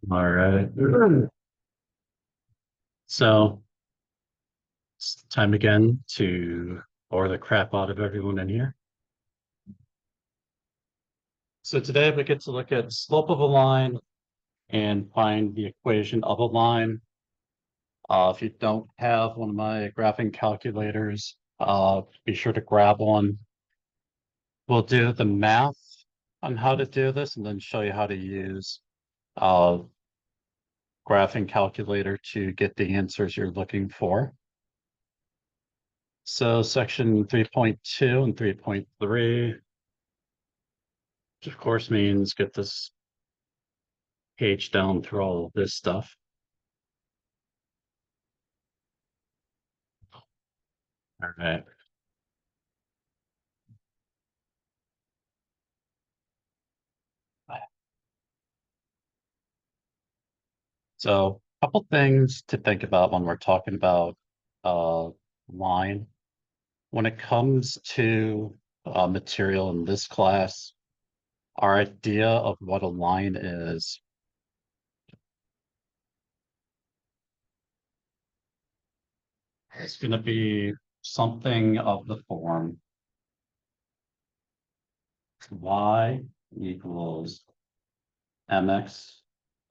All right. So it's time again to bore the crap out of everyone in here. So today we get to look at slope of a line and find the equation of a line. If you don't have one of my graphing calculators, be sure to grab one. We'll do the math on how to do this and then show you how to use uh, graphing calculator to get the answers you're looking for. So section 3.2 and 3.3, which of course means get this page down through all of this stuff. All right. So a couple things to think about when we're talking about uh, line. When it comes to material in this class, our idea of what a line is going to be something of the form y equals mx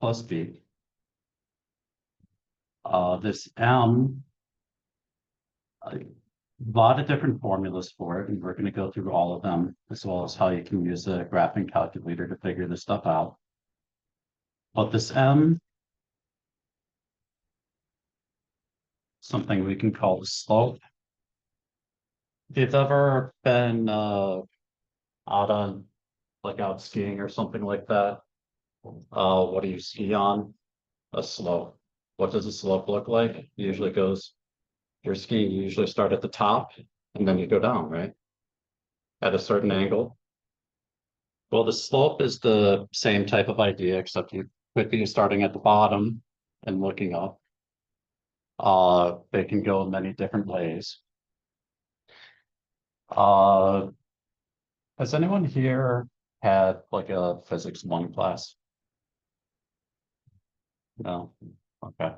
plus b. This m, a lot of different formulas for it, and we're going to go through all of them, as well as how you can use a graphing calculator to figure this stuff out. But this m, something we can call the slope. If you've ever been out on, like out skiing or something like that, what do you ski on? A slope. What does a slope look like? It usually goes, your skiing, you usually start at the top and then you go down, right? At a certain angle. Well, the slope is the same type of idea, except you could be starting at the bottom and looking up. They can go in many different ways. Uh, has anyone here had like a physics one class? No? Okay.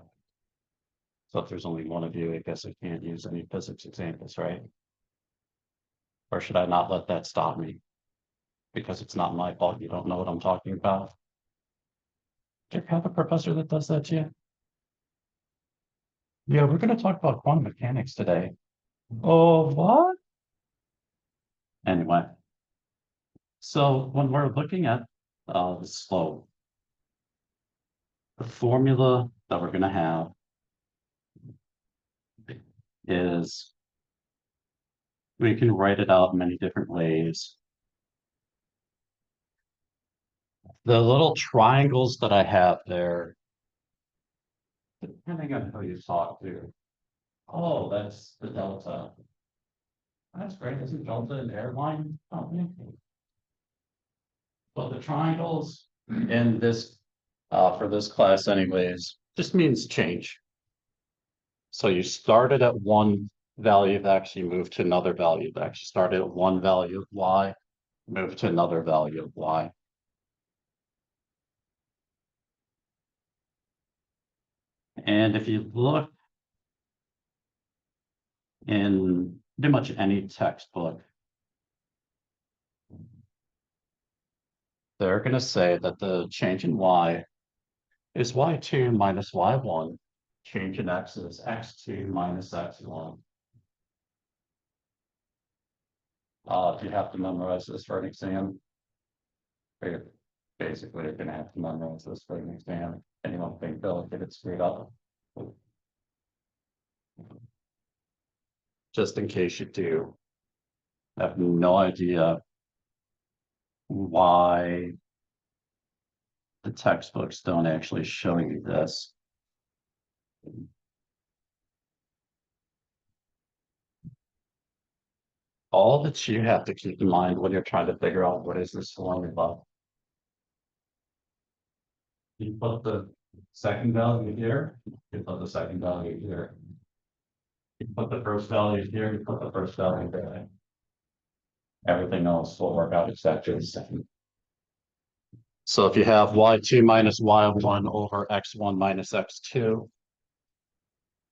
So if there's only one of you, I guess I can't use any physics examples, right? Or should I not let that stop me? Because it's not my fault you don't know what I'm talking about. Do you have a professor that does that to you? Yeah, we're going to talk about quantum mechanics today. Oh, what? Anyway, so when we're looking at the slope, the formula that we're going to have is we can write it out many different ways. The little triangles that I have there, depending on who you talk to. Oh, that's the delta. That's great. Isn't delta an airline company? Well, the triangles in this, for this class anyways, just means change. So you started at one value of x, you move to another value of x. You started at one value of y, move to another value of y. And if you look in pretty much any textbook, they're going to say that the change in y is y2 minus y1. Change in x is x2 minus x1. If you have to memorize this for an exam, you're basically you're going to have to memorize this for an exam. Anyone think they'll get it screwed up? Just in case you do, I have no idea why the textbooks don't actually show you this. All that you have to keep in mind when you're trying to figure out what is this formula. You put the second value here, you put the second value here. You put the first value here, you put the first value there. Everything else will work out exactly the same. So if you have y2 minus y1 over x1 minus x2,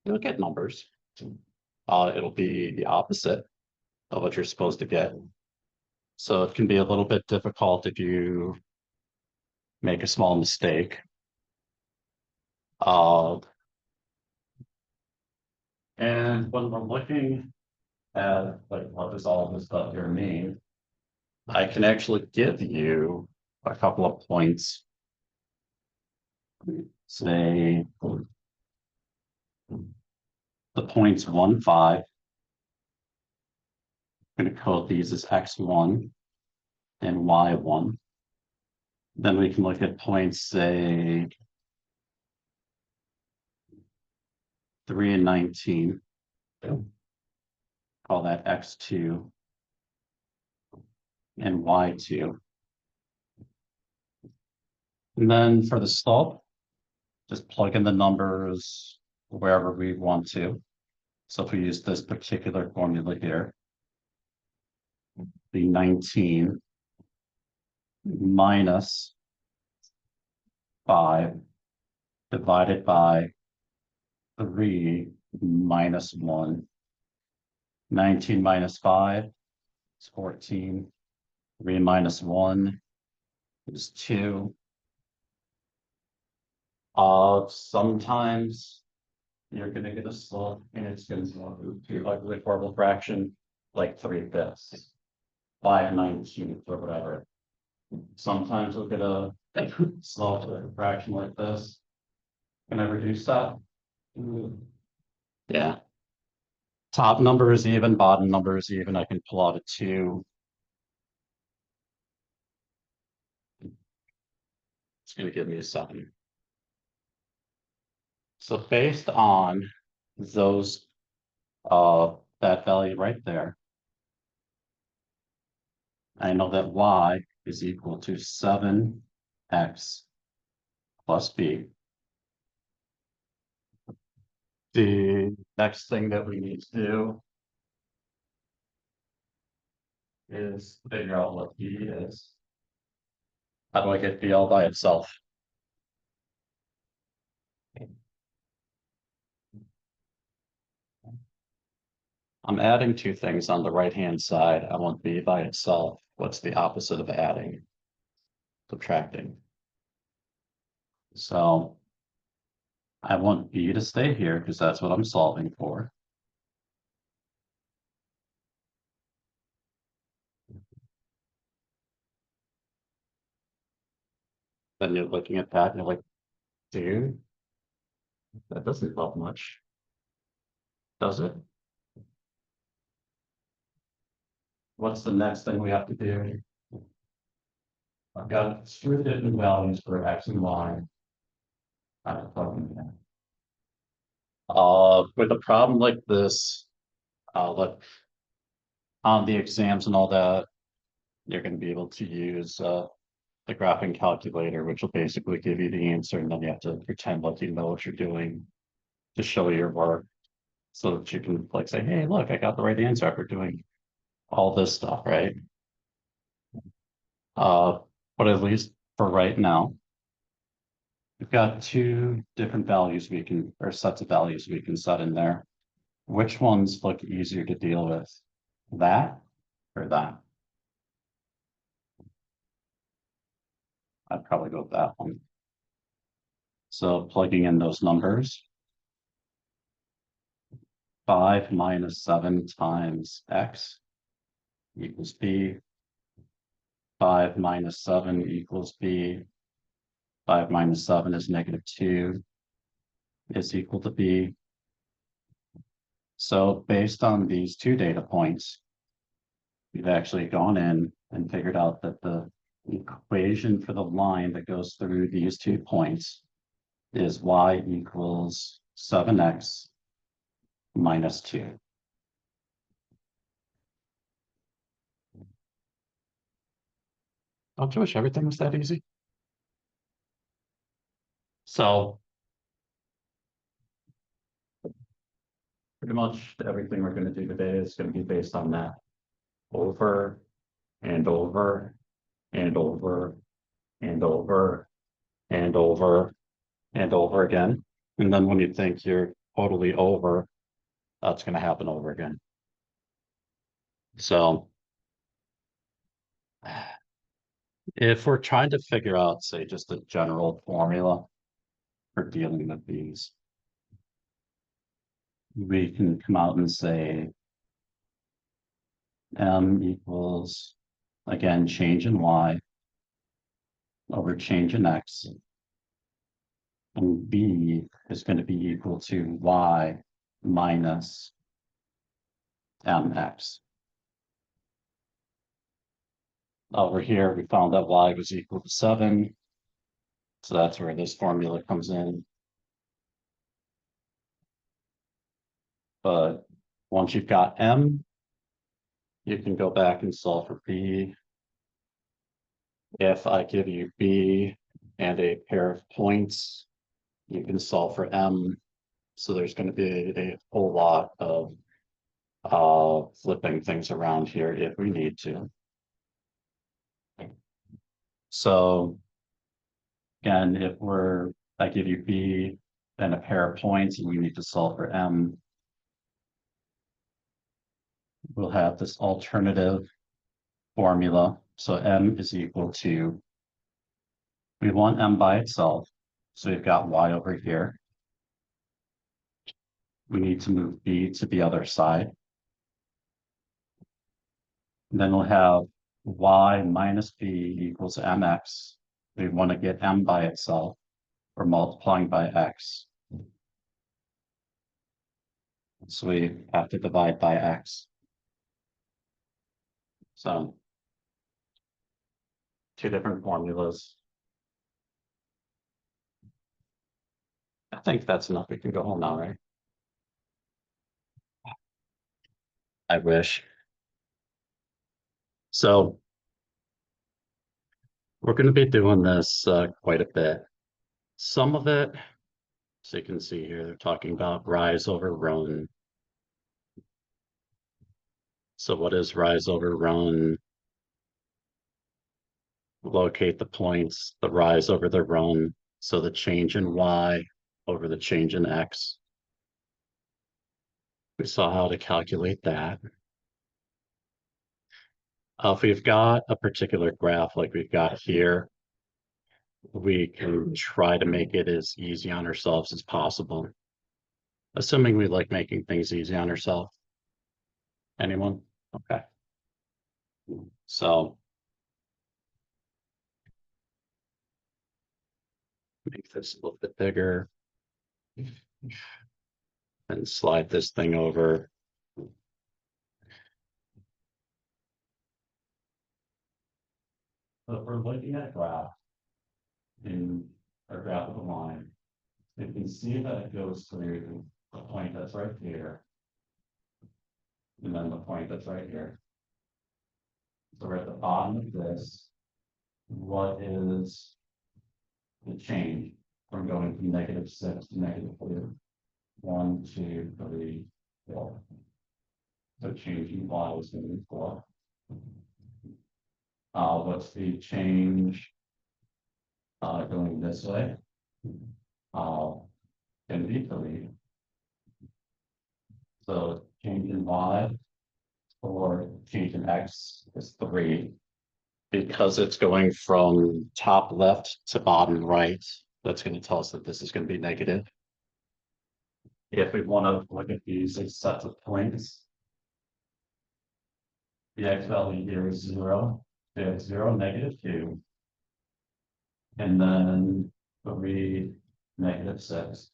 you'll get numbers. It'll be the opposite of what you're supposed to get. So it can be a little bit difficult if you make a small mistake. Uh, and when we're looking at like what does all this stuff here mean, I can actually give you a couple of points. Say the points 1, 5. I'm going to code these as x1 and y1. Then we can look at points, say 3 and 19. Call that x2 and y2. And then for the slope, just plug in the numbers wherever we want to. So if we use this particular formula here, the 19 minus 5 divided by 3 minus 1. 19 minus 5 is 14. 3 minus 1 is 2. Sometimes you're going to get a slope and it's going to move to like a horrible fraction, like 3/5, 5/19 or whatever. Sometimes we'll get a slope with a fraction like this. Can I reduce that? Yeah. Top number is even, bottom number is even. I can pull out a 2. It's going to give me a 7. So based on those, that value right there, I know that y is equal to 7x plus b. The next thing that we need to do is figure out what b is. How do I get b all by itself? I'm adding two things on the right-hand side. I want b by itself. What's the opposite of adding? Subtracting. So I want b to stay here because that's what I'm solving for. Then you're looking at that and you're like, dude, that doesn't help much, does it? What's the next thing we have to do? I've got three different values for x and y. I'm plugging in. With a problem like this, look, on the exams and all that, you're going to be able to use the graphing calculator, which will basically give you the answer, and then you have to pretend like you know what you're doing to show your work, so that you can like say, "Hey, look, I got the right answer after doing all this stuff," right? Uh, but at least for right now, we've got two different values we can, or sets of values we can set in there. Which ones look easier to deal with? That or that? I'd probably go with that one. So plugging in those numbers, 5 minus 7 times x equals b. 5 minus 7 equals b. 5 minus 7 is -2, is equal to b. So based on these two data points, we've actually gone in and figured out that the equation for the line that goes through these 2 points is y equals 7x minus 2. Don't you wish everything was that easy? So pretty much everything we're going to do today is going to be based on that over and over and over and over and over and over again. And then when you think you're totally over, that's going to happen over again. So if we're trying to figure out, say, just a general formula for dealing with these, we can come out and say m equals, again, change in y over change in x, and b is going to be equal to y minus mx. Over here, we found that y was equal to 7, so that's where this formula comes in. But once you've got m, you can go back and solve for b. If I give you b and a pair of points, you can solve for m. So there's going to be a whole lot of flipping things around here if we need to. So again, I give you b and a pair of points and we need to solve for m, we'll have this alternative formula. So m is equal to, we want m by itself. So we've got y over here. We need to move b to the other side. And then we'll have y minus b equals mx. We want to get m by itself. We're multiplying by x. So we have to divide by x. So two different formulas. I think that's enough. We can go home now, right? I wish. So we're going to be doing this quite a bit. Some of it, so you can see here, they're talking about rise over run. So what is rise over run? Locate the points, the rise over the run. So the change in y over the change in x. We saw how to calculate that. If we've got a particular graph like we've got here, we can try to make it as easy on ourselves as possible. Assuming we like making things easy on ourselves. Anyone? Okay. So make this a little bit bigger and slide this thing over. But we're looking at a graph in our graphical line. You can see that it goes through the point that's right here, and then the point that's right here. So we're at the bottom of this. What is the change from going from -6 to -2? 1, 2, 3, 4. So changing y is going to be 4. What's the change going this way? Going to be 3. So change in y or change in x is 3. Because it's going from top left to bottom right, that's going to tell us that this is going to be negative. If we want to look at these as sets of points, the x value here is 0. We have 0, -2, and then 3, -6.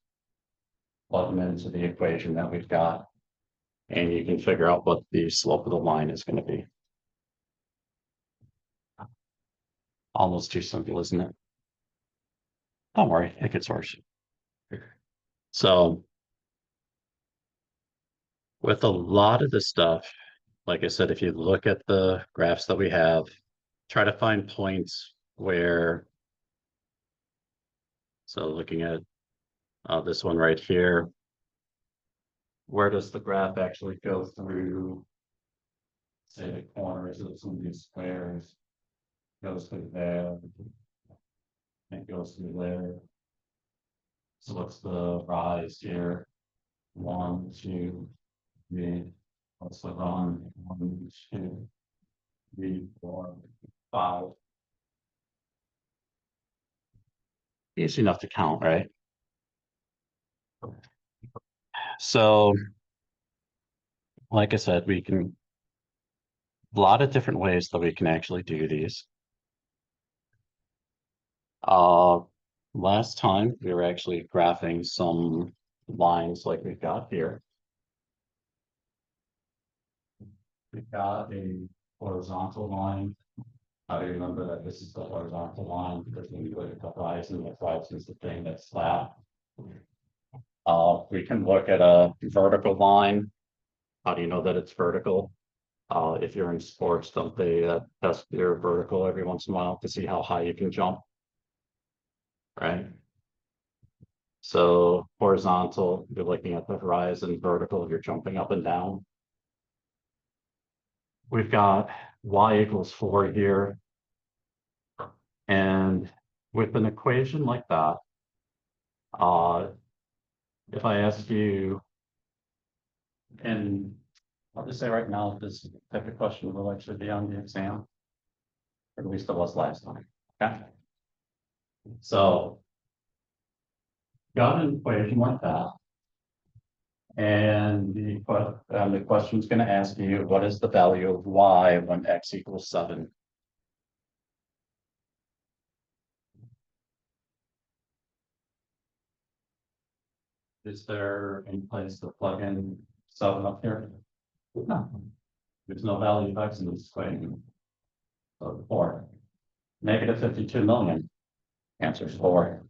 Plug them into the equation that we've got, and you can figure out what the slope of the line is going to be. Almost too simple, isn't it? Don't worry, it gets worse. So with a lot of this stuff, like I said, if you look at the graphs that we have, try to find points where, so looking at this one right here, where does the graph actually go through, say, the corners of some of these squares, goes through there, goes through there. So what's the rise here? 1, 2, 3. What's the run? 1, 2, 3, 4, 5. Easy enough to count, right? So, like I said, we can a lot of different ways that we can actually do these. Uh, Last time we were actually graphing some lines like we've got here. We've got a horizontal line. How do you remember that this is the horizontal line? Because when you look at the horizon is the thing that's flat. We can look at a vertical line. How do you know that it's vertical? If you're in sports, don't they test your vertical every once in a while to see how high you can jump? Right? So horizontal, you're looking at the horizon, vertical, you're jumping up and down. We've got y=4 here. And with an equation like that, uh, if I ask you, and I'll just say right now, this type of question will actually be on the exam, or at least it was last time. Okay. So, got an equation like that. And the question is going to ask you, what is the value of y when x=7? Is there any place to plug in 7 up here? No. There's no value of x in this equation. So 4. -52 million. Answer is 4.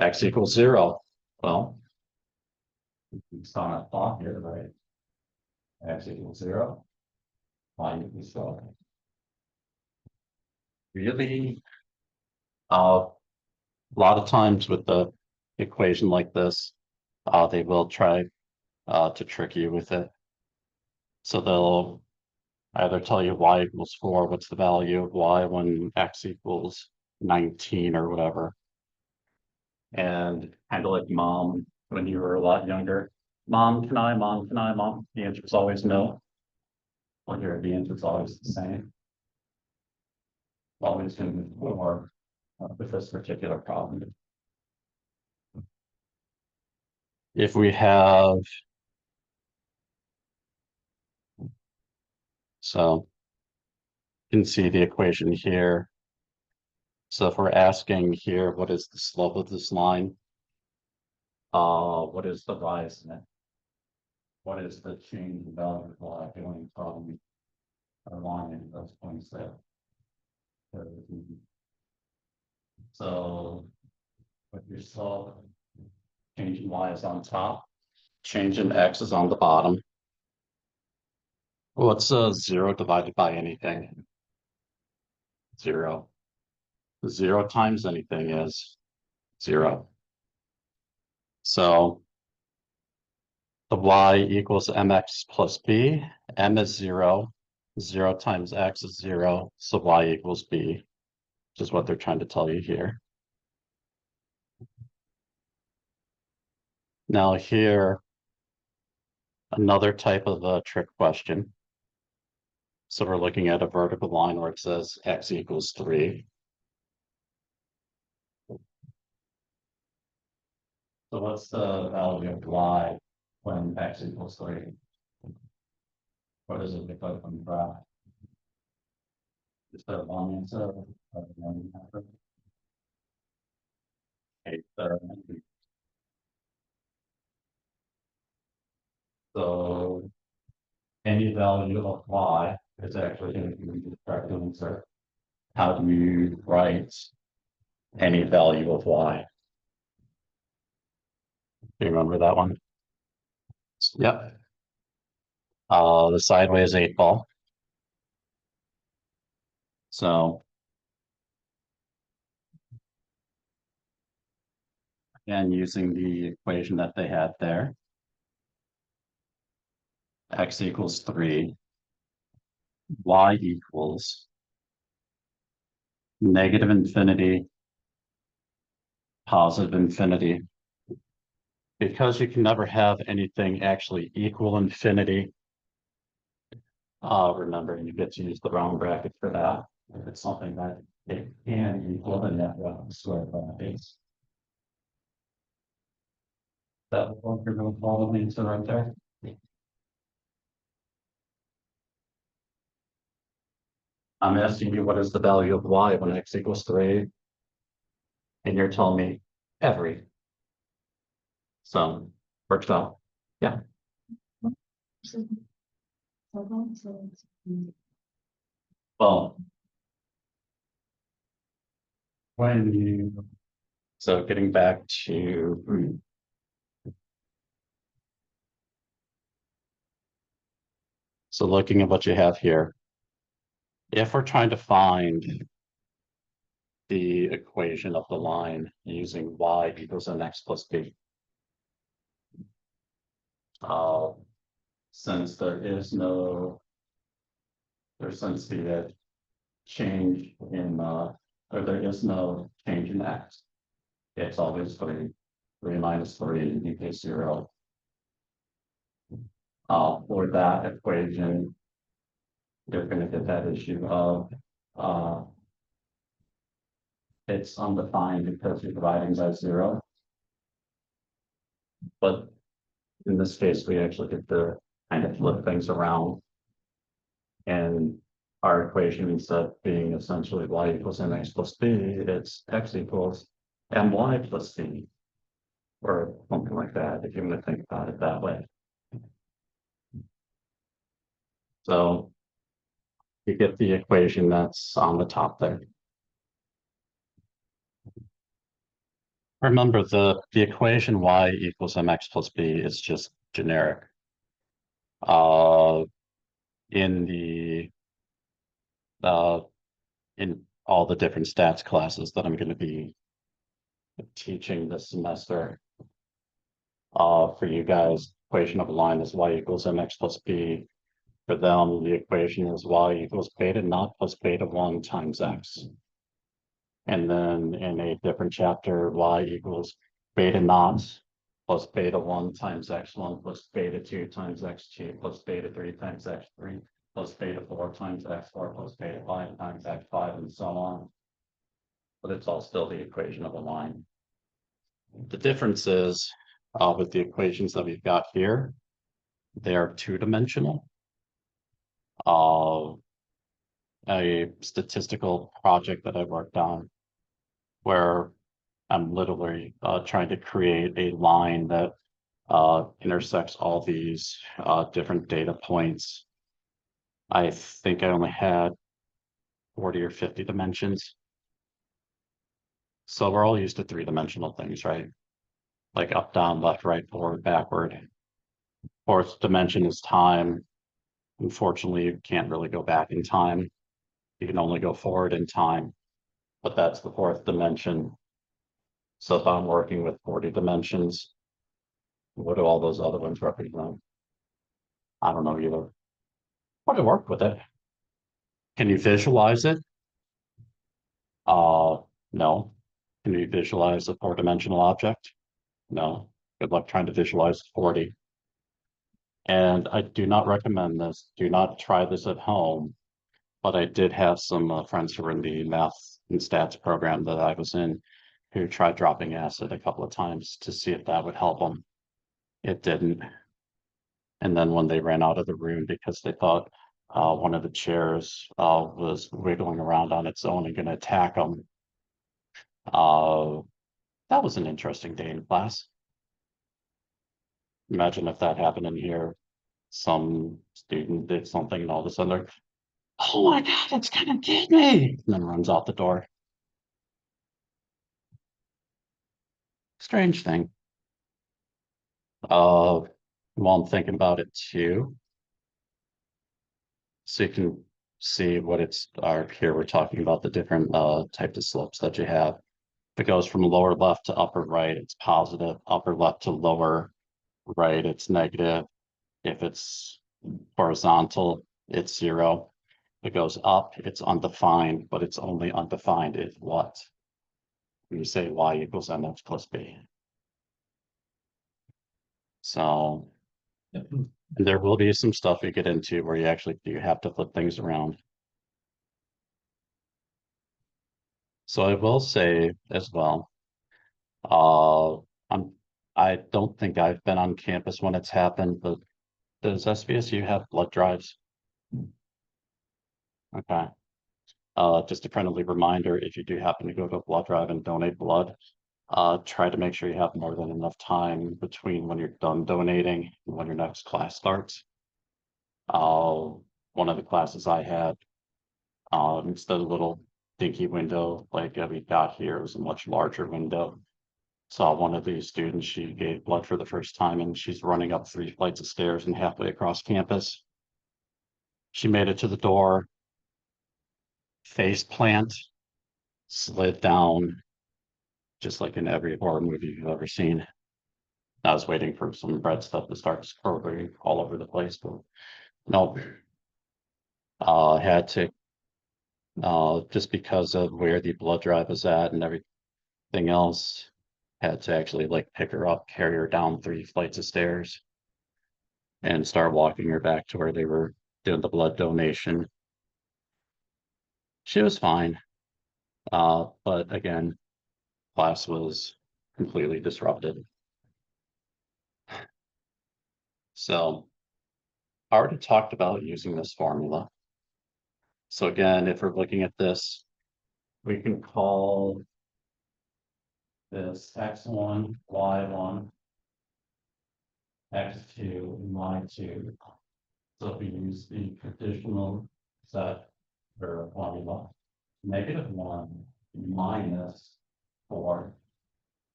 X=0. Well, it's on a plot here, right? X=0. Y=12. Really, a lot of times with the equation like this, they will try to trick you with it. So they'll either tell you y=4, what's the value of y when x=19 or whatever. And kind of like mom when you were a lot younger. Mom, can I? Mom, can I? Mom. The answer is always no. Well, here the answer is always the same. Always going to be more with this particular problem. If we have, so you can see the equation here. So if we're asking here, what is the slope of this line? What is the rise in it? What is the change in value of y going from a line in those points there? So with your slope, change in y is on top, change in x is on the bottom. What's 0 divided by anything? 0. 0 times anything is 0. So the y=mx plus b. M is 0. 0 times x is 0. So y=b, which is what they're trying to tell you here. Now here, another type of a trick question. So we're looking at a vertical line where it says x=3. So what's the value of y when x=3? What does it look like on the graph? Is that one answer? So any value of y is actually going to be the correct answer. How do you write any value of y? Do you remember that one? Yep. The sideways 8 ball. So again, using the equation that they had there, x=3, y equals negative infinity, positive infinity. Because you can never have anything actually equal infinity, remember you get to use the round bracket for that. If it's something that it can equal, then that will square brackets. That one you're going to follow me to right there. I'm asking you what is the value of y when x equals 3, and you're telling me every. So works out. Yeah. Well, when you so getting back to so looking at what you have here, if we're trying to find the equation of the line using y equals mx plus b, uh, since there's since the change in or there is no change in x, it's always 3 minus 3 equals 0. For that equation, you're going to get that issue of uh, it's undefined because you're dividing by 0. But in this case, we actually get to kind of flip things around. And our equation, instead of being essentially y equals mx plus b, it's x equals my plus b, or something like that, if you want to think about it that way. So you get the equation that's on the top there. Remember, the equation y equals mx plus b is just generic. Uh, in the uh, in all the different stats classes that I'm going to be teaching this semester, for you guys, equation of a line is y equals mx plus b. For them, the equation is y equals beta naught plus beta 1 times x. And then in a different chapter, y equals beta naught plus beta 1 times x1 plus beta 2 times x2 plus beta 3 times x3 plus beta 4 times x4 plus beta 5 times x5 and so on. But it's all still the equation of a line. The difference is with the equations that we've got here, they are two-dimensional. A statistical project that I worked on where I'm literally trying to create a line that intersects all these different data points. I think I only had 40 or 50 dimensions. So we're all used to three-dimensional things, right? Like up, down, left, right, forward, backward. Fourth dimension is time. Unfortunately, you can't really go back in time. You can only go forward in time, but that's the fourth dimension. So if I'm working with 40 dimensions, what do all those other ones represent? I don't know either. But I work with it. Can you visualize it? No. Can you visualize a four-dimensional object? No. Good luck trying to visualize 40. And I do not recommend this. Do not try this at home. But I did have some friends who were in the math and stats program that I was in who tried dropping acid a couple of times to see if that would help them. It didn't. And then when they ran out of the room because they thought one of the chairs was wiggling around on its own and going to attack them, that was an interesting day in class. Imagine if that happened in here. Some student did something and all of a sudden they're, oh my God, it's gonna get me. And then runs out the door. Strange thing. While I'm thinking about it too, so you can see what it's here. We're talking about the different types of slopes that you have. If it goes from lower left to upper right, it's positive. Upper left to lower right, it's negative. If it's horizontal, it's 0. it goes up, it's undefined, but it's only undefined if what? When you say y equals mx plus b. So and there will be some stuff you get into where you actually do have to flip things around. So I will say as well, uh, I'm, I don't think I've been on campus when it's happened, but does SVSU have blood drives? Okay. Just a friendly reminder, if you do happen to go to a blood drive and donate blood, try to make sure you have more than enough time between when you're done donating and when your next class starts. Uh, one of the classes I had, instead of a little dinky window like we got here, it was a much larger window. Saw one of these students, she gave blood for the first time and she's running up 3 flights of stairs and halfway across campus. She made it to the door, face plant, slid down, just like in every horror movie you've ever seen. I was waiting for some red stuff to start scrolling all over the place, but no, had to, just because of where the blood drive was at and everything else, had to actually like pick her up, carry her down 3 flights of stairs, and start walking her back to where they were doing the blood donation. She was fine, but again, class was completely disrupted. So I already talked about using this formula. So again, if we're looking at this, we can call this x1, y1, x2, and y2. So if we use the traditional set or formula, -1 minus 4.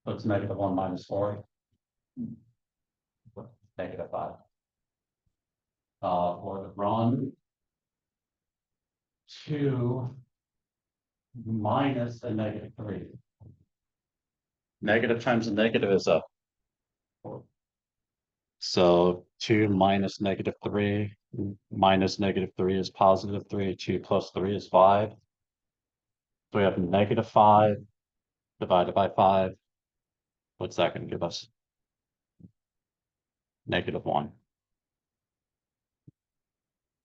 What's -1 minus 4? -5. For the run 2 minus a -3. Negative times a negative is a 4. So 2 minus -3 minus -3 is +3. 2 plus 3 is 5. So we have -5 divided by 5. What's that going to give us? -1.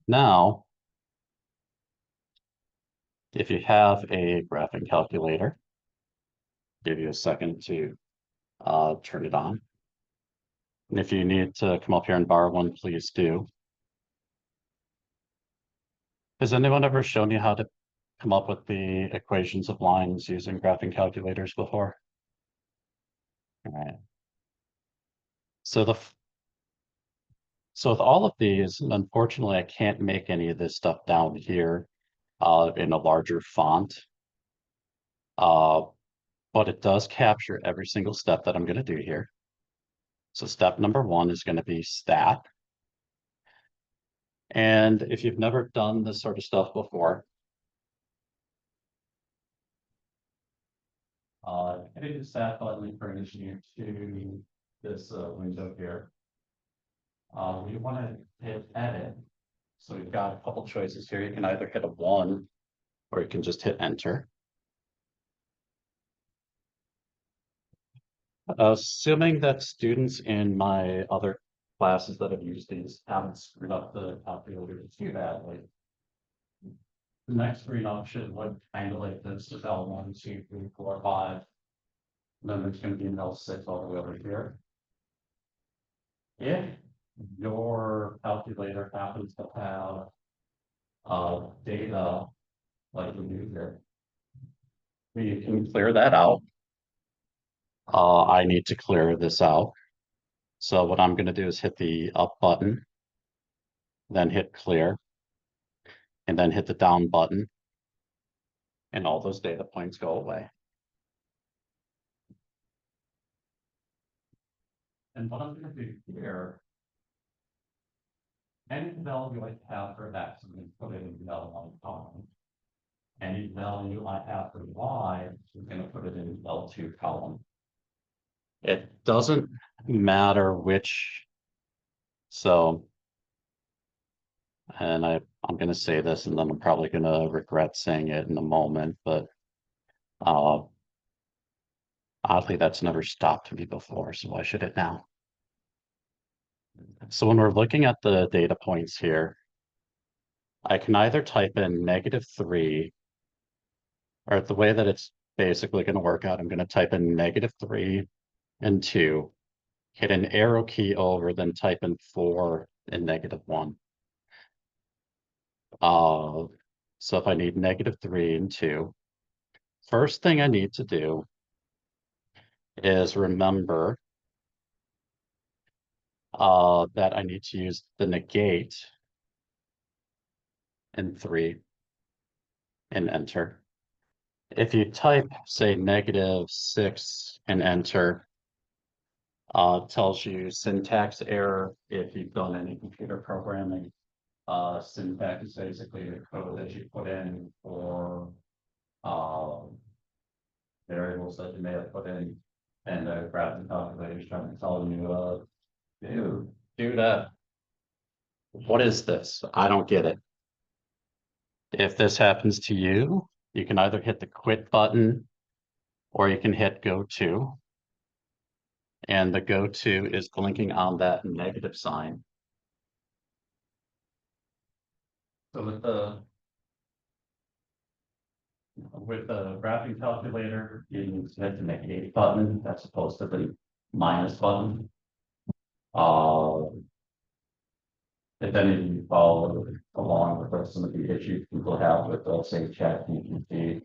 Now, if you have a graphing calculator, give you a second to turn it on. And if you need to come up here and borrow one, please do. Has anyone ever shown you how to come up with the equations of lines using graphing calculators before? All right. So so with all of these, unfortunately, I can't make any of this stuff down here in a larger font. Uh, but it does capture every single step that I'm going to do here. So step number 1 is going to be stat. And if you've never done this sort of stuff before, hitting the stat button brings you to this window here. We want to hit edit. So we've got a couple choices here. You can either hit a 1 or you can just hit enter. Assuming that students in my other classes that have used these haven't screwed up the calculator too badly. The next screen option would kind of like this is L1, 2, 3, 4, 5. And then there's going to be an L6 all the way over here. If your calculator happens to have data like we do here, we can clear that out. I need to clear this out. So what I'm going to do is hit the up button, then hit clear, and then hit the down button, and all those data points go away. And what I'm going to do here, any value I have for x, I'm going to put it in L1 column. Any value I have for y, I'm going to put it in L2 column. It doesn't matter which. So and I'm gonna say this and then I'm probably gonna regret saying it in a moment, but uh oddly that's never stopped me before, so why should it now? So when we're looking at the data points here, I can either type in -3, or the way that it's basically going to work out, I'm going to type in -3 and 2, hit an arrow key over, then type in 4 and -1. Uh, so if I need -3 and 2, first thing I need to do is remember that I need to use the negate in 3 and enter. If you type, say, -6 and enter, tells you syntax error if you've done any computer programming. Syntax is basically the code that you put in for variables that you may have put in, and graph calculator is trying to tell you, do that. What is this? I don't get it. If this happens to you, you can either hit the quit button or you can hit go to. And the go to is blinking on that negative sign. So with the graphing calculator, you hit the negate button as opposed to the minus button. Uh, if any of you follow along with some of the issues people have with, say, ChatGPT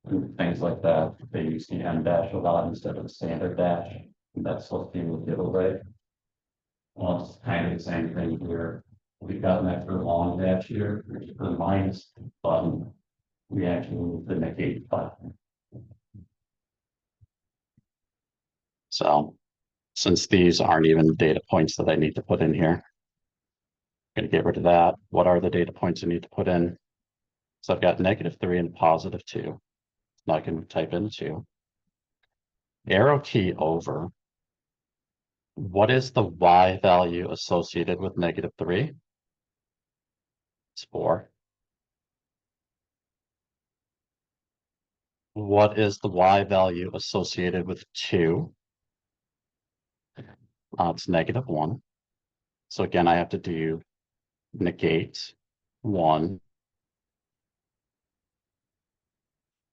and things like that, they use the M dash a lot instead of the standard dash. And that's supposed to be a giveaway. Well, it's kind of the same thing here. We've got an extra long dash here, which is the minus button. We actually move the negate button. So since these aren't even data points that I need to put in here, I'm going to get rid of that. What are the data points I need to put in? So I've got -3 and +2. Now I can type in 2. Arrow key over. What is the y value associated with -3? It's 4. What is the y value associated with 2? It's -1. So again, I have to do negate 1.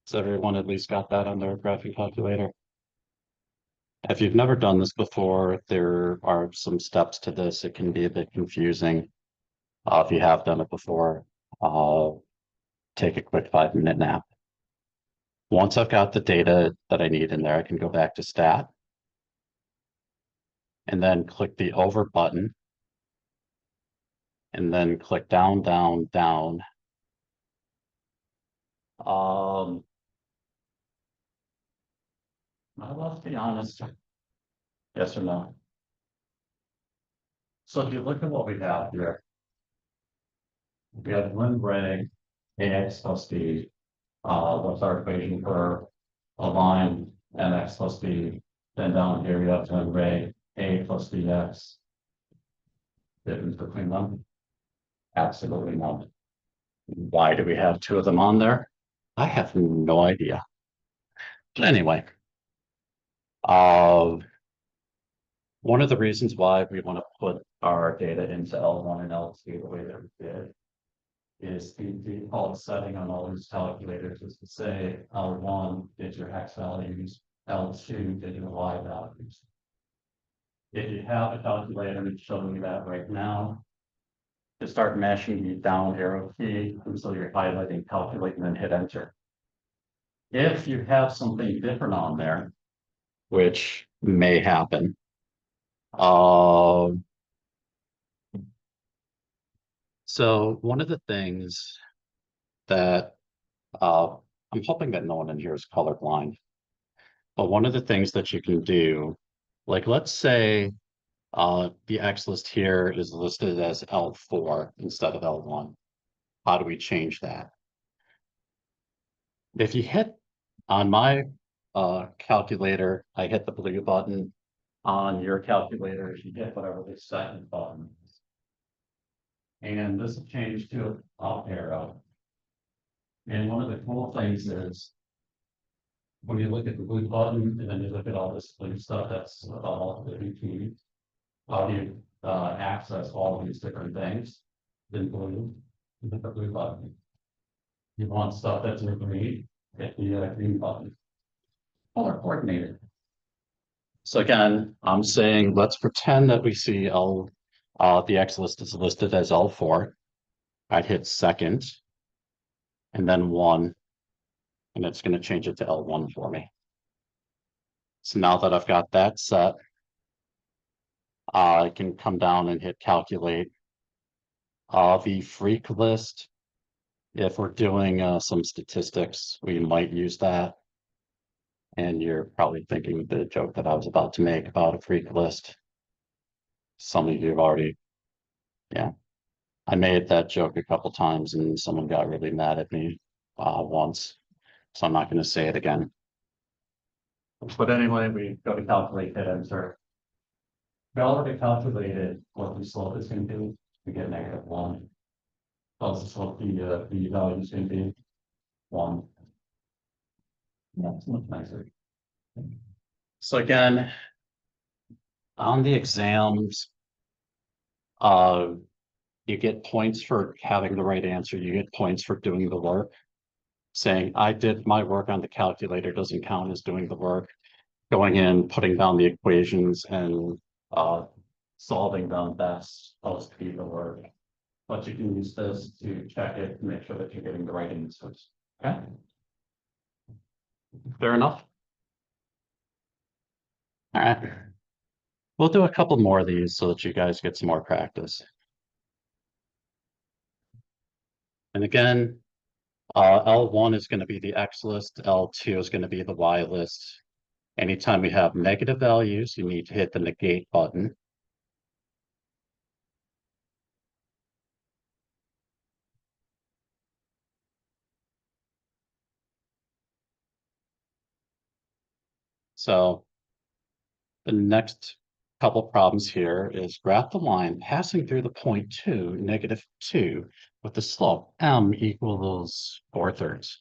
So everyone at least got that on their graphing calculator. If you've never done this before, there are some steps to this. It can be a bit confusing. If you have done it before, take a quick 5-minute nap. Once I've got the data that I need in there, I can go back to stat and then click the over button and then click down, down, down. Let's be honest. Yes or no? So if you look at what we have here, we have one reg ax plus b. What's our equation for a line mx plus b? Then down here we have one reg a plus bx. Difference between them? Absolutely none. Why do we have 2 of them on there? I have no idea. But anyway, one of the reasons why we want to put our data into L1 and L2 the way that we did is the default setting on all these calculators is to say L1 is your X values, L2 is your Y values. If you have a calculator, it's showing you that right now, to start mashing the down arrow key until you're highlighting calculate and then hit enter. If you have something different on there, which may happen, so one of the things that I'm hoping that no one in here is colorblind, but one of the things that you can do, like let's say the X list here is listed as L4 instead of L1. How do we change that? If you hit on my calculator, I hit the blue button. On your calculator, you hit whatever the second button is. And this will change to up arrow. And one of the cool things is when you look at the blue button and then you look at all this blue stuff that's all the key, how do you access all of these different things in blue? You hit the blue button. You want stuff that's in green, hit the green button. Color coordinated. So again, I'm saying let's pretend that we see L, the X list is listed as L4. I'd hit second and then 1, and it's going to change it to L1 for me. So now that I've got that set, I can come down and hit calculate. The freak list, if we're doing some statistics, we might use that. And you're probably thinking of the joke that I was about to make about a freak list. Some of you have already, yeah. I made that joke a couple times and someone got really mad at me once. So I'm not going to say it again. But anyway, we go to calculate, hit enter. We already calculated what the slope is going to be. We get -1. Tells us what the value is going to be. 1. That's much nicer. So again, on the exams, you get points for having the right answer. You get points for doing the work. Saying I did my work on the calculator doesn't count as doing the work. Going in, putting down the equations and solving them, that's supposed to be the work. But you can use this to check it and make sure that you're getting the right answers. Okay? Fair enough? All right. We'll do a couple more of these so that you guys get some more practice. And again, L1 is going to be the X list, L2 is going to be the Y list. Anytime we have negative values, you need to hit the negate button. So the next couple problems here is graph the line passing through the point 2, -2, with the slope m equals 4/3.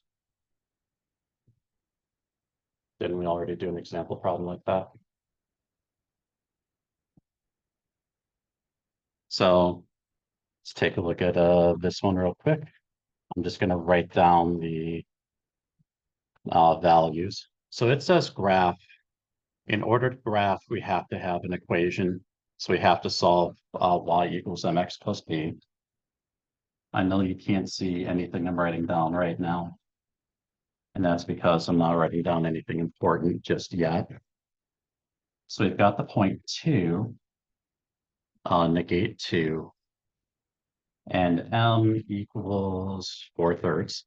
Didn't we already do an example problem like that? So let's take a look at this one real quick. I'm just going to write down the values. So it says graph. In order to graph, we have to have an equation. So we have to solve y equals mx plus b. I know you can't see anything I'm writing down right now. And that's because I'm not writing down anything important just yet. So we've got the point 2, negate 2, and m equals 4/3.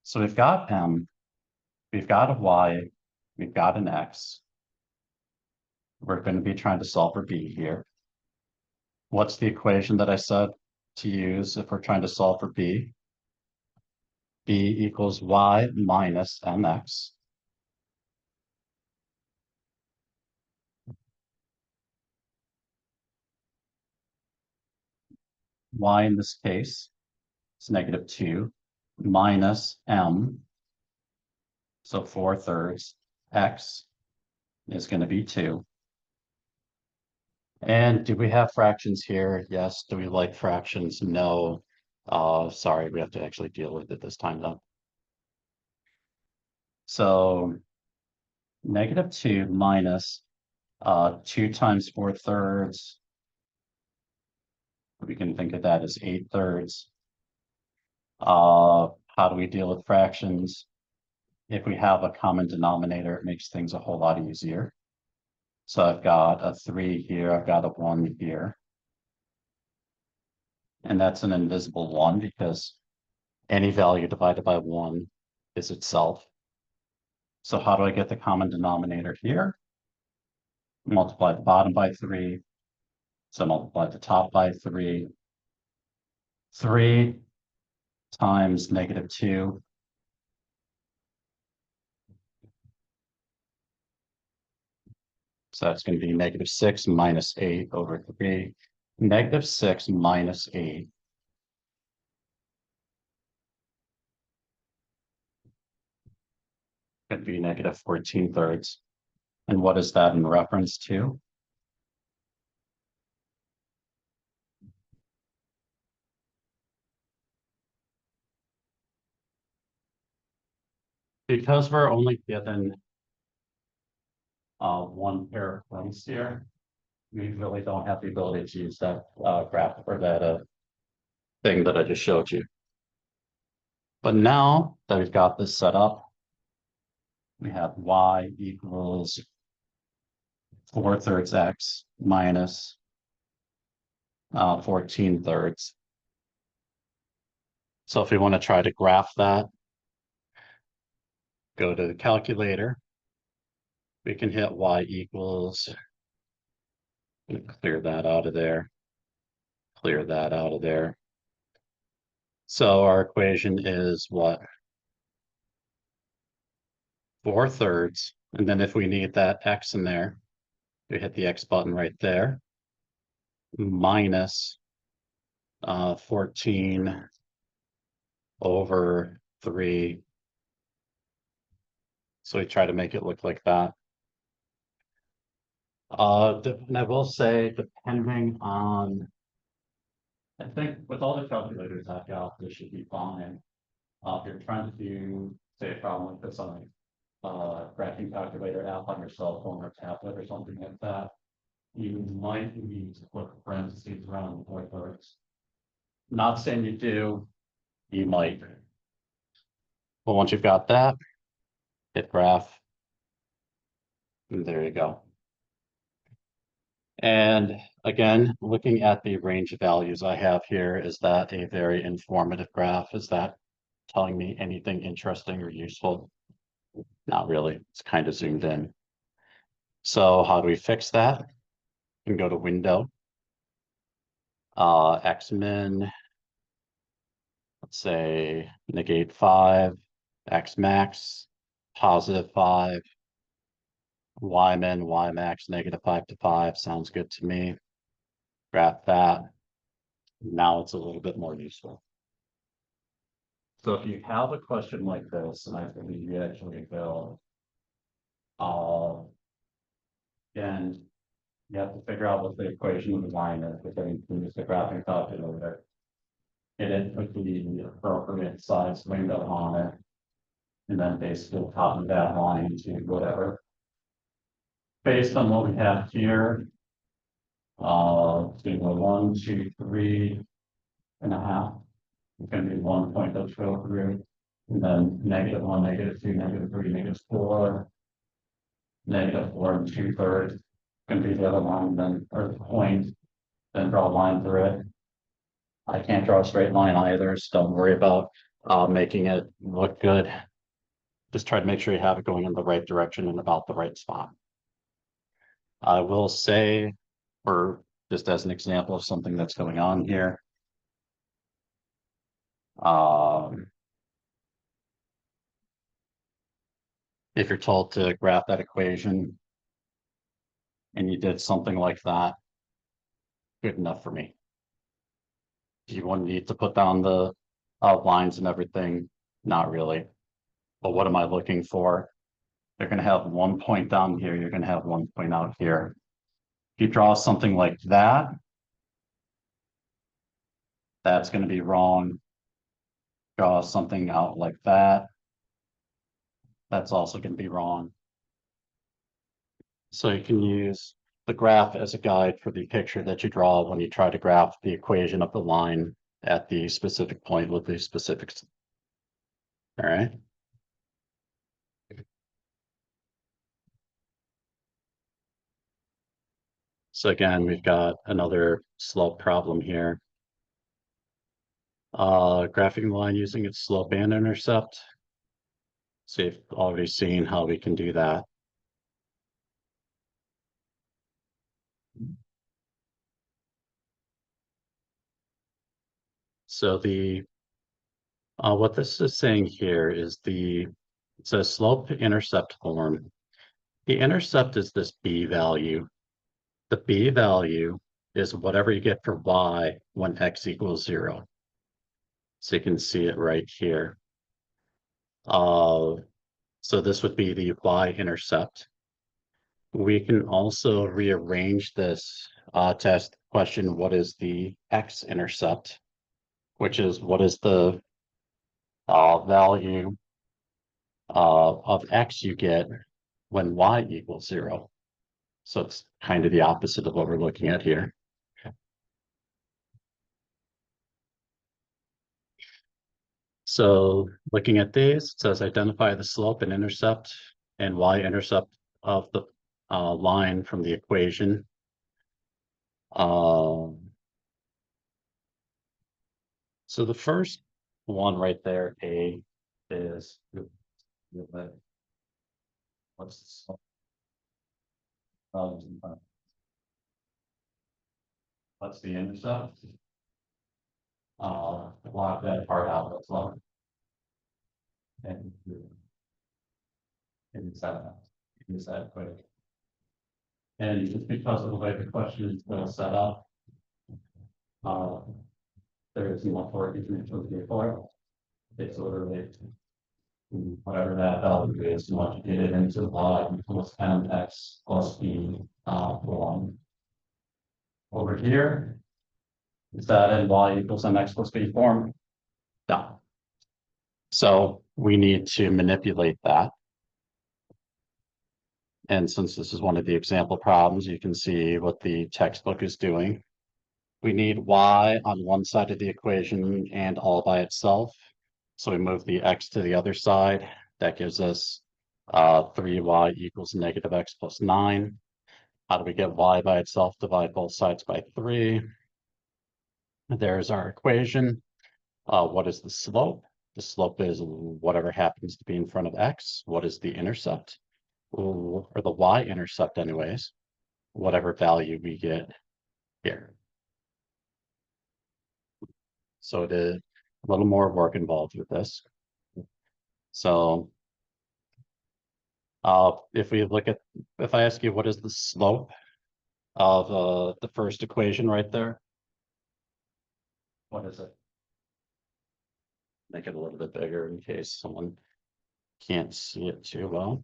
So we've got m, we've got a y, we've got an x. We're going to be trying to solve for b here. What's the equation that I said to use if we're trying to solve for b? B equals y minus mx. Y in this case is -2 minus m. So 4/3. X is going to be 2. And do we have fractions here? Yes. Do we like fractions? No. Sorry, we have to actually deal with it this time though. So -2 minus 2 times 4/3. We can think of that as 8/3. How do we deal with fractions? If we have a common denominator, it makes things a whole lot easier. So I've got a 3 here, I've got a 1 here. And that's an invisible 1 because any value divided by 1 is itself. So how do I get the common denominator here? Multiply the bottom by 3. So multiply the top by 3. 3 times -2 So that's going to be -6 minus 8 over 3. -6 minus 8 could be -14 thirds. And what is that in reference to? Because we're only given one pair of points here, we really don't have the ability to use that graph or that thing that I just showed you. But now that we've got this set up, we have y equals 4 thirds x minus 14 thirds. So if we want to try to graph that, go to the calculator. We can hit y equals, clear that out of there, clear that out of there. So our equation is what? 4 thirds. And then if we need that x in there, we hit the x button right there, minus 14 over 3. So we try to make it look like that. And I will say, depending on, I think with all the calculators I've got, this should be fine. If you're trying to do, say, a problem like this on a graphing calculator app on your cell phone or tablet or something like that, you might need to put parentheses around 4 thirds. Not saying you do, you might. Well, once you've got that, hit graph, and there you go. And again, looking at the range of values I have here, is that a very informative graph? Is that telling me anything interesting or useful? Not really. It's kind of zoomed in. So how do we fix that? We can go to Window, X-min, let's say -5, X-max, +5, Y-min, Y-max, -5 to 5. Sounds good to me. Graph that. Now it's a little bit more useful. So if you have a question like this, and I believe you actually will, and you have to figure out what the equation of the line is, which includes the graphing calculator. Hit it with the appropriate size window on it, and then basically copy that line to whatever. Based on what we have here, to go 1, 2, 3.5. It's going to be 1 point that's go through, and then -1, -2, -3, -4, -4 2/3. Going to be the other line, then or the point, then draw a line through it. I can't draw a straight line either, so don't worry about making it look good. Just try to make sure you have it going in the right direction and about the right spot. I will say, or just as an example of something that's going on here, if you're told to graph that equation and you did something like that, good enough for me. You wouldn't need to put down the outlines and everything, not really. But what am I looking for? You're going to have 1 point down here, you're going to have 1 point out here. If you draw something like that, that's going to be wrong. Draw something out like that, that's also going to be wrong. So you can use the graph as a guide for the picture that you draw when you try to graph the equation of the line at the specific point with the specifics. All right. So again, we've got another slope problem here. Graphing the line using its slope and intercept. So you've already seen how we can do that. So the what this is saying here is it says slope to intercept form. The intercept is this b value. The b value is whatever you get for y when x equals 0. So you can see it right here. So this would be the y-intercept. We can also rearrange this to ask the question, what is the x-intercept? Which is what is the value of x you get when y equals 0. So it's kind of the opposite of what we're looking at here. So looking at these, it says identify the slope and intercept and y-intercept of the line from the equation. So the first one right there, A, is what's the slope? What's the intercept? Block that part out as well. And use that quick. And just because of the way the question is set up, uh, there is no for information before. It's literally whatever that value is, you want to get it into y equals mx plus b form. Over here, is that in y equals mx plus b form? No. So we need to manipulate that. And since this is one of the example problems, you can see what the textbook is doing. We need y on one side of the equation and all by itself. So we move the x to the other side. That gives us 3y equals negative x plus 9. How do we get y by itself? Divide both sides by 3. There's our equation. What is the slope? The slope is whatever happens to be in front of x. What is the intercept? Or the y-intercept anyways. Whatever value we get here. So it is a little more work involved with this. So if I ask you what is the slope of the first equation right there, what is it? Make it a little bit bigger in case someone can't see it too well.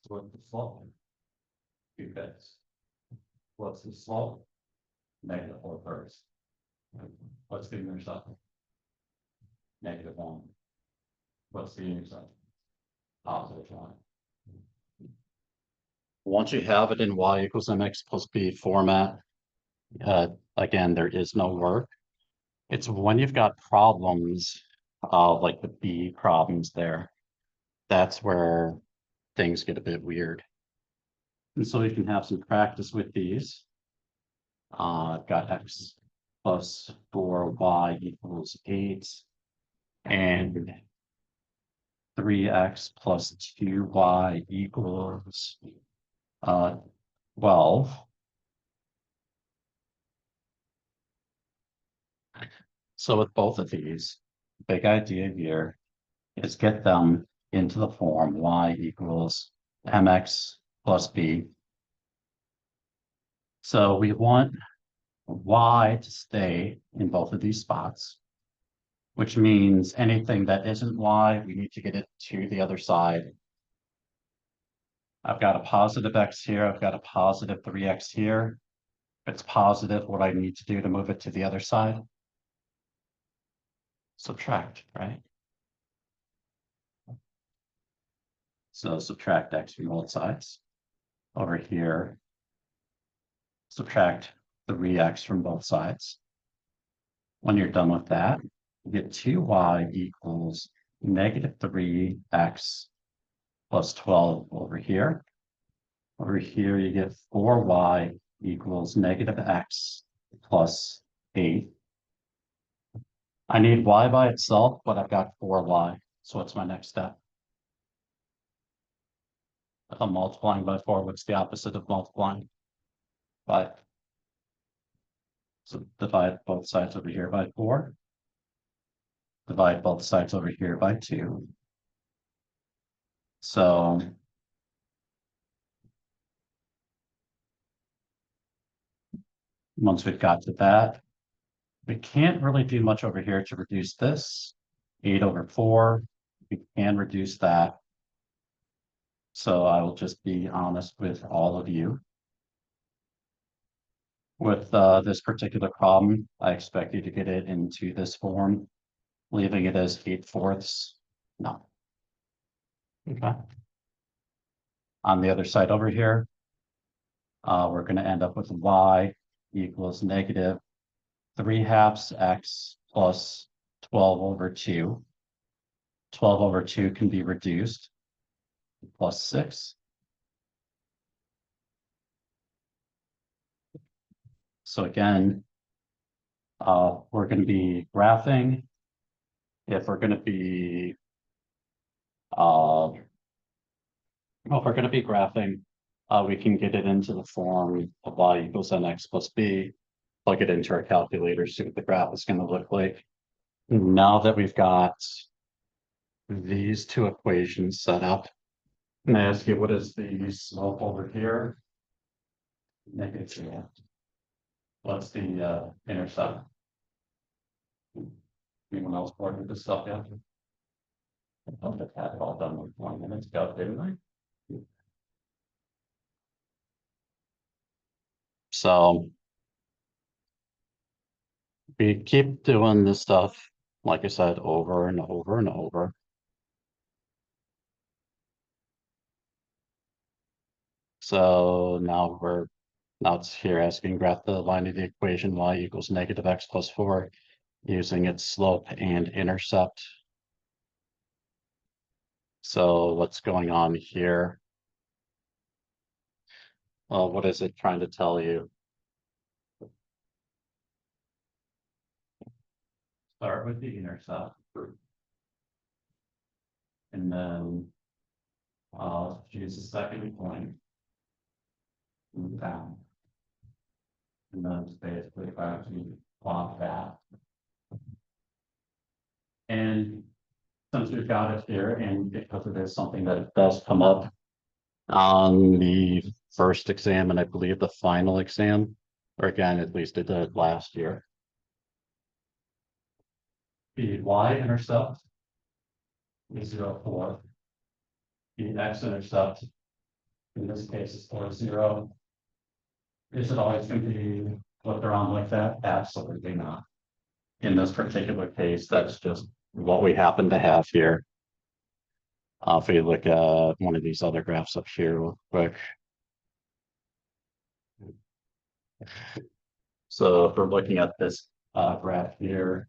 So what's the slope? 2/5. What's the slope? Negative 4/3. What's the intercept? Negative 1. What's the intercept? Positive 1. Once you have it in y equals mx plus b format, again, there is no work. It's when you've got problems, like the b problems there, that's where things get a bit weird. And so you can have some practice with these. I've got x plus 4y equals 8 and 3x plus 2y equals 12. So with both of these, big idea here is get them into the form y equals mx plus b. So we want y to stay in both of these spots, which means anything that isn't y, we need to get it to the other side. I've got a positive x here, I've got a positive 3x here. If it's positive, what I need to do to move it to the other side? Subtract, right? So subtract x from both sides. Over here, subtract 3x from both sides. When you're done with that, you get 2y equals negative 3x plus 12 over here. Over here, you get 4y equals negative x plus 8. I need y by itself, but I've got 4y. So what's my next step? If I'm multiplying by 4, what's the opposite of multiplying by? So divide both sides over here by 4. Divide both sides over here by 2. So once we've got to that, we can't really do much over here to reduce this. 8/4, we can reduce that. So I will just be honest with all of you. With this particular problem, I expect you to get it into this form, leaving it as 8/4. No. Okay. On the other side over here, we're going to end up with y equals negative 3/2 x plus 12/2. 12/2 can be reduced plus 6. So again, we're going to be graphing. If we're going to be, we can get it into the form of y equals mx plus b, plug it into our calculator, see what the graph is going to look like. Now that we've got these two equations set up, can I ask you what is the slope over here? Negative. What's the intercept? Anyone else bored with this stuff yet? I thought I had it all done like 20 minutes ago, didn't I? So we keep doing this stuff, like I said, over and over and over. So now it's here asking graph the line of the equation y equals negative x plus 4 using its slope and intercept. So what's going on here? Well, what is it trying to tell you? Start with the intercept. And then choose the second point. Move down. And then it's basically about to plot that. And since we've got it here, and because it is something that does come up on the first exam, and I believe the final exam, or again, at least it did last year. The y-intercept is 0,4. The x-intercept, in this case, is 4,0. Is it always going to be flipped around like that? Absolutely not. In this particular case, that's just what we happen to have here. If we look at one of these other graphs up here real quick. So if we're looking at this graph here,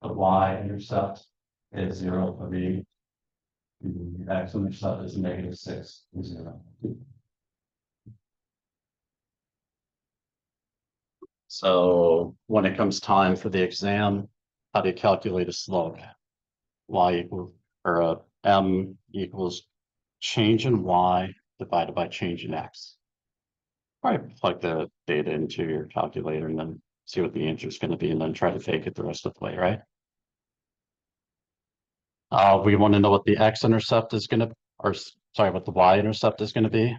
the y-intercept is 0,3. The x-intercept is -6, 0. So when it comes time for the exam, how do you calculate a slope? Y equals, or m equals change in y divided by change in x. Probably plug the data into your calculator and then see what the answer is going to be, and then try to fake it the rest of the way, right? We want to know what the x-intercept is going to, or sorry, what the y-intercept is going to be.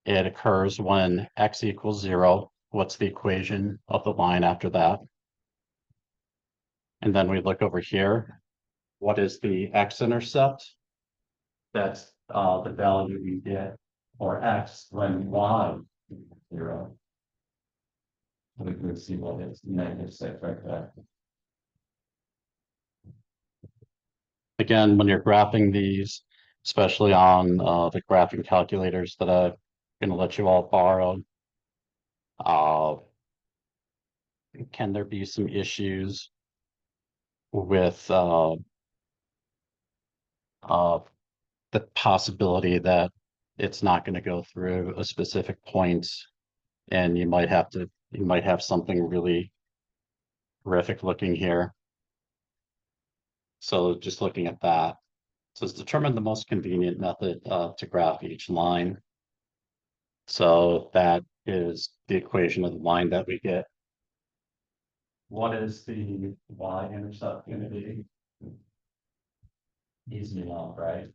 It occurs when x equals 0. What's the equation of the line after that? And then we look over here. What is the x-intercept? That's the value we get for x when y equals 0. We can see what it's -6 right there. Again, when you're graphing these, especially on the graphing calculators that I'm going to let you all borrow, can there be some issues with the possibility that it's not going to go through a specific point, and you might have something really horrific looking here. So just looking at that, so it's determine the most convenient method to graph each line. So that is the equation of the line that we get. What is the y-intercept going to be? Easy enough, right?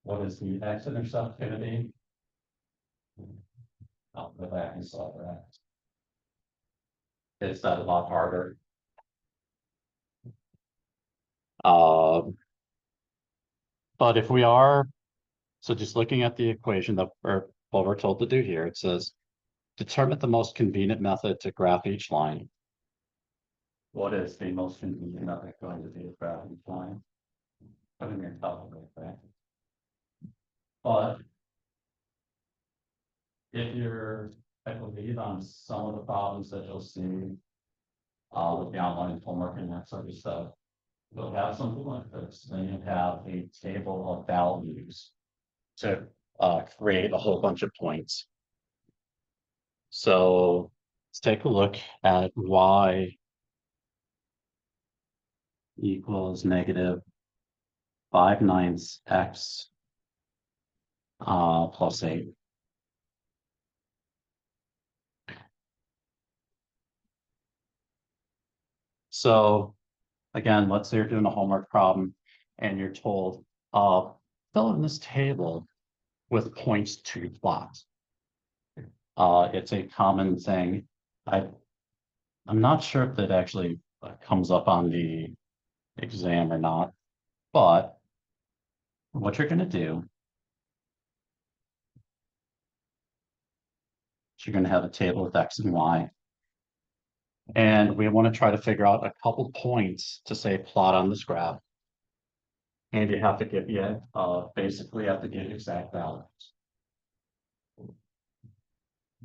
What is the x-intercept going to be? I'll go back and solve that. It's that a lot harder. But if we are, so just looking at the equation that, or what we're told to do here, it says, determine the most convenient method to graph each line. What is the most convenient method going to be to graph each line? Put in your calculator, right? But if you're, I believe on some of the problems that you'll see with the online homework and that sort of stuff, you'll have something like this. Then you have a table of values to create a whole bunch of points. So let's take a look at y equals negative 5/9 x plus 8. So again, let's say you're doing a homework problem and you're told, fill in this table with points to plot. It's a common thing. I'm not sure if that actually comes up on the exam or not, but what you're going to do is you're going to have a table with x and y. And we want to try to figure out a couple points to say plot on this graph. And you have to give basically have to give exact values.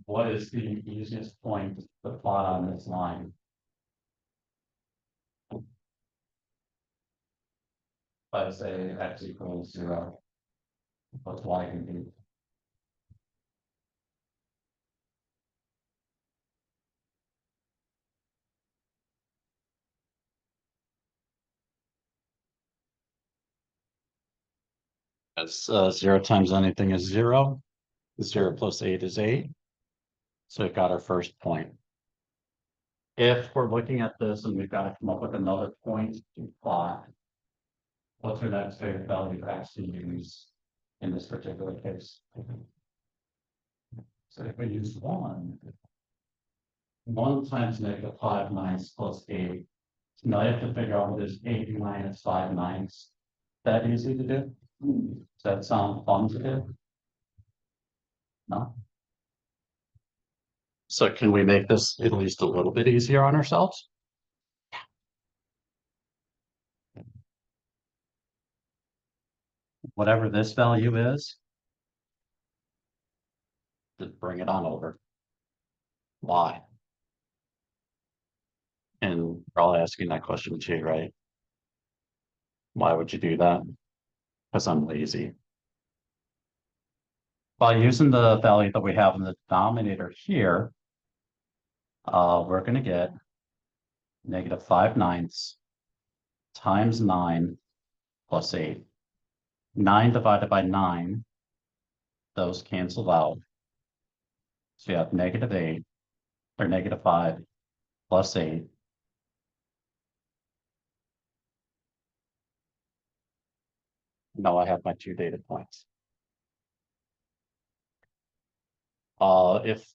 What is the easiest point to plot on this line? If I say x equals 0, what's y can be? As 0 times anything is 0. 0 plus 8 is 8. So we've got our first point. If we're looking at this and we've got to come up with another point to plot, what's our next favorite value to actually use in this particular case? So if we use 1 times negative 5/9 plus 8. So now you have to figure out what is 8 minus 5/9. That easy to do? Does that sound fun to do? No? So can we make this at least a little bit easier on ourselves? Whatever this value is, just bring it on over. Why? And we're all asking that question too, right? Why would you do that? Because I'm lazy. By using the value that we have in the denominator here, we're going to get negative 5/9 times 9 plus 8. 9 divided by 9, those cancel out. So you have negative 8 or negative 5 plus 8. Now I have my two data points. If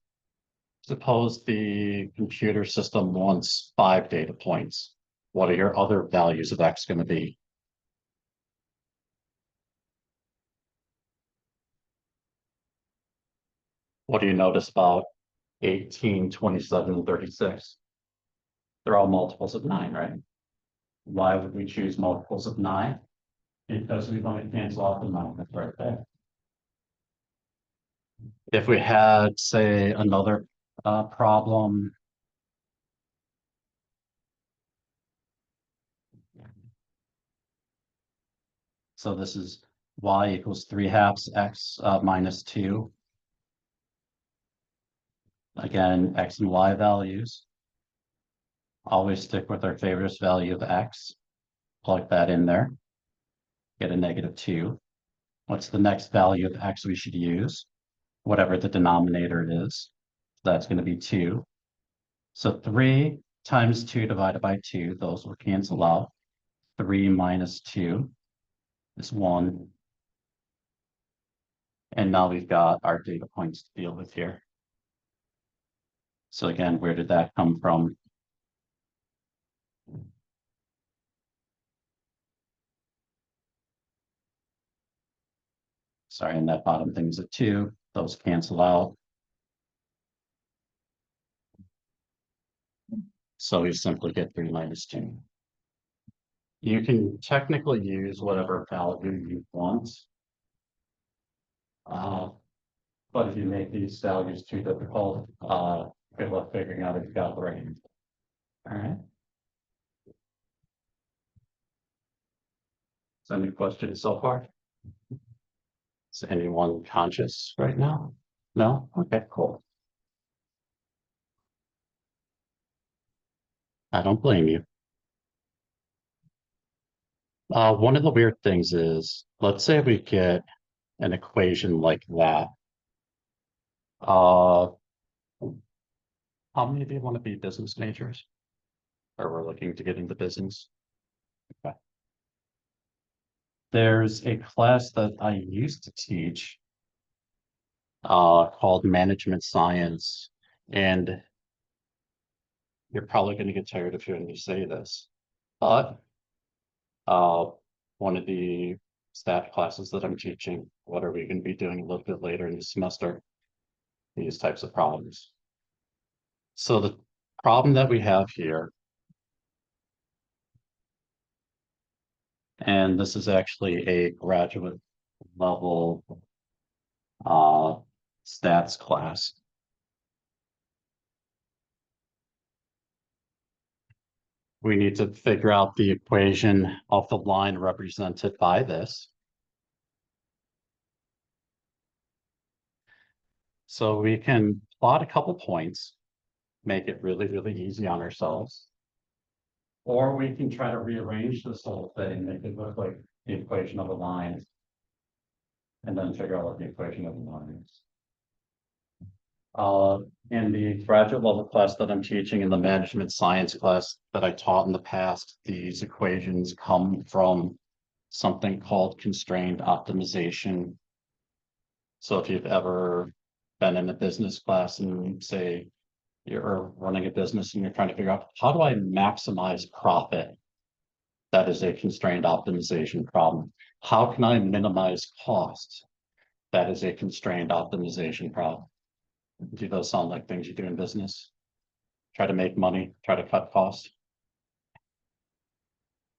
suppose the computer system wants 5 data points, what are your other values of x going to be? What do you notice about 18, 27, and 36? They're all multiples of 9, right? Why would we choose multiples of 9? Because we're going to cancel off the 9 that's right there. If we had, say, another problem, so this is y equals 3/2 x minus 2. Again, x and y values. Always stick with our favorite value of x. Plug that in there. Get a negative 2. What's the next value of x we should use? Whatever the denominator is. That's going to be 2. So 3 times 2 divided by 2, those will cancel out. 3 minus 2 is 1. And now we've got our data points to deal with here. So again, where did that come from? Sorry, and that bottom thing is a 2. Those cancel out. So we simply get 3 minus 2. You can technically use whatever value you want. But if you make these values too difficult, good luck figuring out if you got the right answer. All right. So any questions so far? Is anyone conscious right now? No? Okay, cool. I don't blame you. One of the weird things is, let's say we get an equation like that. How many of you want to be business majors? Or we're looking to get into business? Okay. There's a class that I used to teach called management science. And you're probably going to get tired of hearing me say this, but one of the stat classes that I'm teaching, what are we going to be doing a little bit later in the semester? These types of problems. So the problem that we have here, and this is actually a graduate level stats class. We need to figure out the equation of the line represented by this. So we can plot a couple points, make it really, really easy on ourselves. Or we can try to rearrange this whole thing, make it look like the equation of a line, and then figure out what the equation of a line is. In the graduate level class that I'm teaching, in the management science class that I taught in the past, these equations come from something called constrained optimization. So if you've ever been in a business class and say you're running a business and you're trying to figure out, how do I maximize profit? That is a constrained optimization problem. How can I minimize costs? That is a constrained optimization problem. Do those sound like things you do in business? Try to make money, try to cut costs.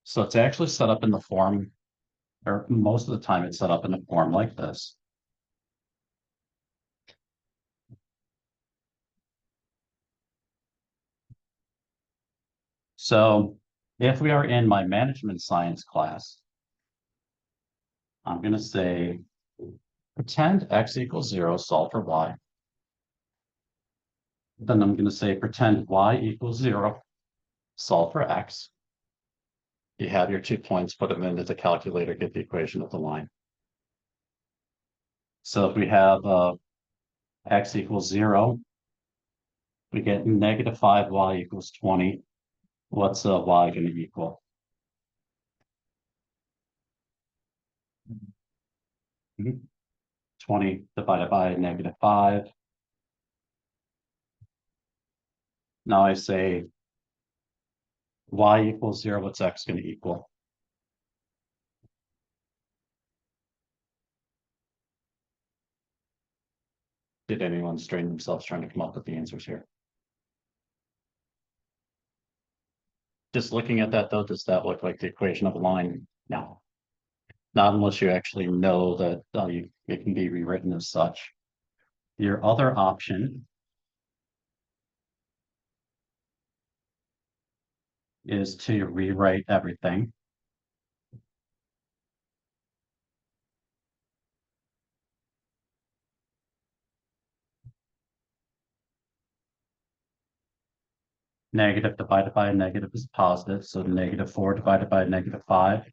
So it's actually set up in the form, or most of the time it's set up in a form like this. So if we are in my management science class, I'm going to say, pretend x equals 0, solve for y. Then I'm going to say, pretend y equals 0, solve for x. You have your 2 points, put them into the calculator, get the equation of the line. So if we have x equals 0, we get negative 5y equals 20. What's y going to equal? Mm-hmm. 20 divided by negative 5. Now I say y equals 0, what's x going to equal? Did anyone strain themselves trying to come up with the answers here? Just looking at that though, does that look like the equation of a line? No. Not unless you actually know that it can be rewritten as such. Your other option is to rewrite everything. Negative divided by a negative is positive, so negative 4 divided by a negative 5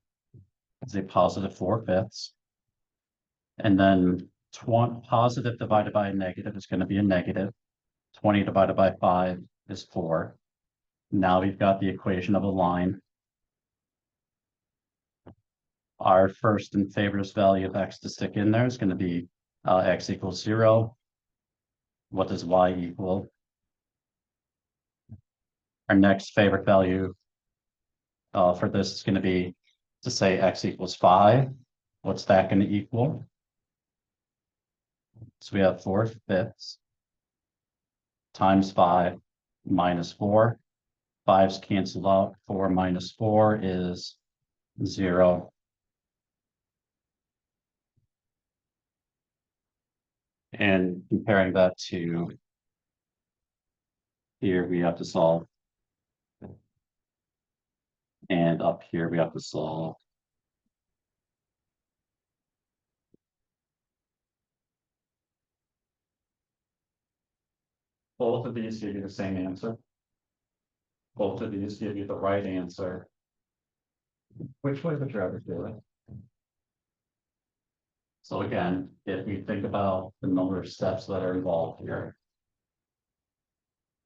is a positive 4/5. And then positive divided by a negative is going to be a negative. 20 divided by 5 is 4. Now we've got the equation of a line. Our first and favorite value of x to stick in there is going to be x equals 0. What does y equal? Our next favorite value for this is going to be to say x equals 5. What's that going to equal? So we have 4/5 times 5 minus 4. 5's canceled out. 4 minus 4 is 0. And comparing that to here, we have to solve. And up here, we have to solve. Both of these give you the same answer. Both of these give you the right answer. Which way would you rather do it? So again, if we think about the number of steps that are involved here,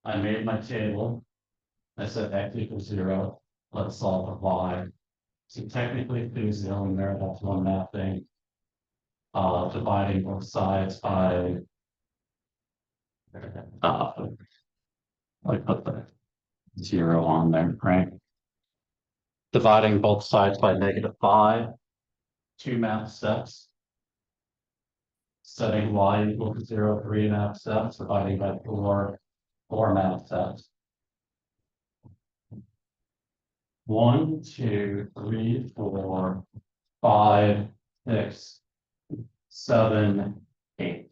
I made my table. I said x equals 0. Let's solve for y. So technically, if there's 0 in there, that's one math thing. Dividing both sides by I put the 0 on there, right? Dividing both sides by -5, 2 math steps. Setting y equal to 0, 3 math steps. Dividing by 4, 4 math steps. 1, 2, 3, 4, 5, 6, 7, 8.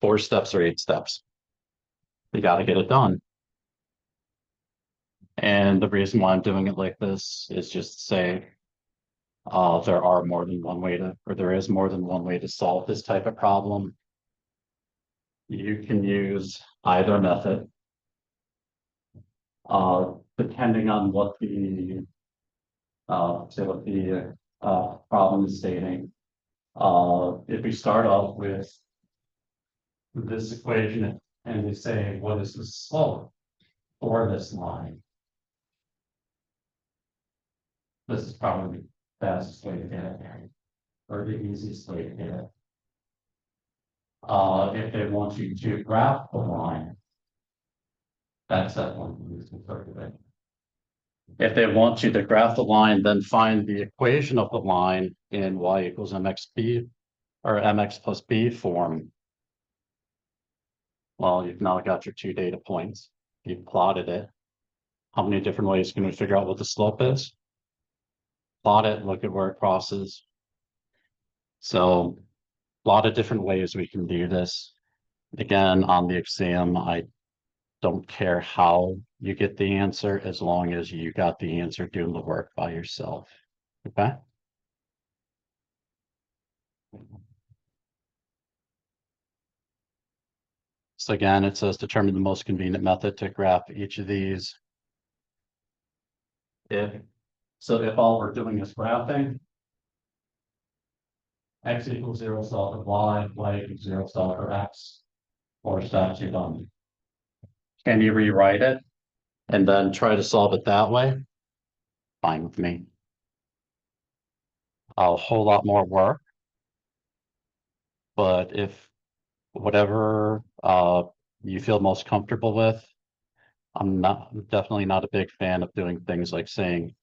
4 steps or 8 steps. You got to get it done. And the reason why I'm doing it like this is just to say there are more than one way to, or there is more than one way to solve this type of problem. You can use either method. Depending on what the problem is stating. If we start off with this equation and we say, what is the slope for this line? This is probably the fastest way to get it there, or the easiest way to get it. If they want you to graph the line, that's that one. If they want you to graph the line, then find the equation of the line in y equals mxb or mx plus b form. Well, you've now got your 2 data points. You've plotted it. How many different ways can we figure out what the slope is? Plot it, look at where it crosses. So a lot of different ways we can do this. Again, on the exam, I don't care how you get the answer as long as you got the answer doing the work by yourself. Okay? So again, it says determine the most convenient method to graph each of these. If all we're doing is graphing, x equals 0 solve for y, y equals 0 solve for x, 4 steps, you're done. Can you rewrite it and then try to solve it that way? Fine with me. A whole lot more work, but if whatever you feel most comfortable with, I'm definitely not a big fan of doing things like saying,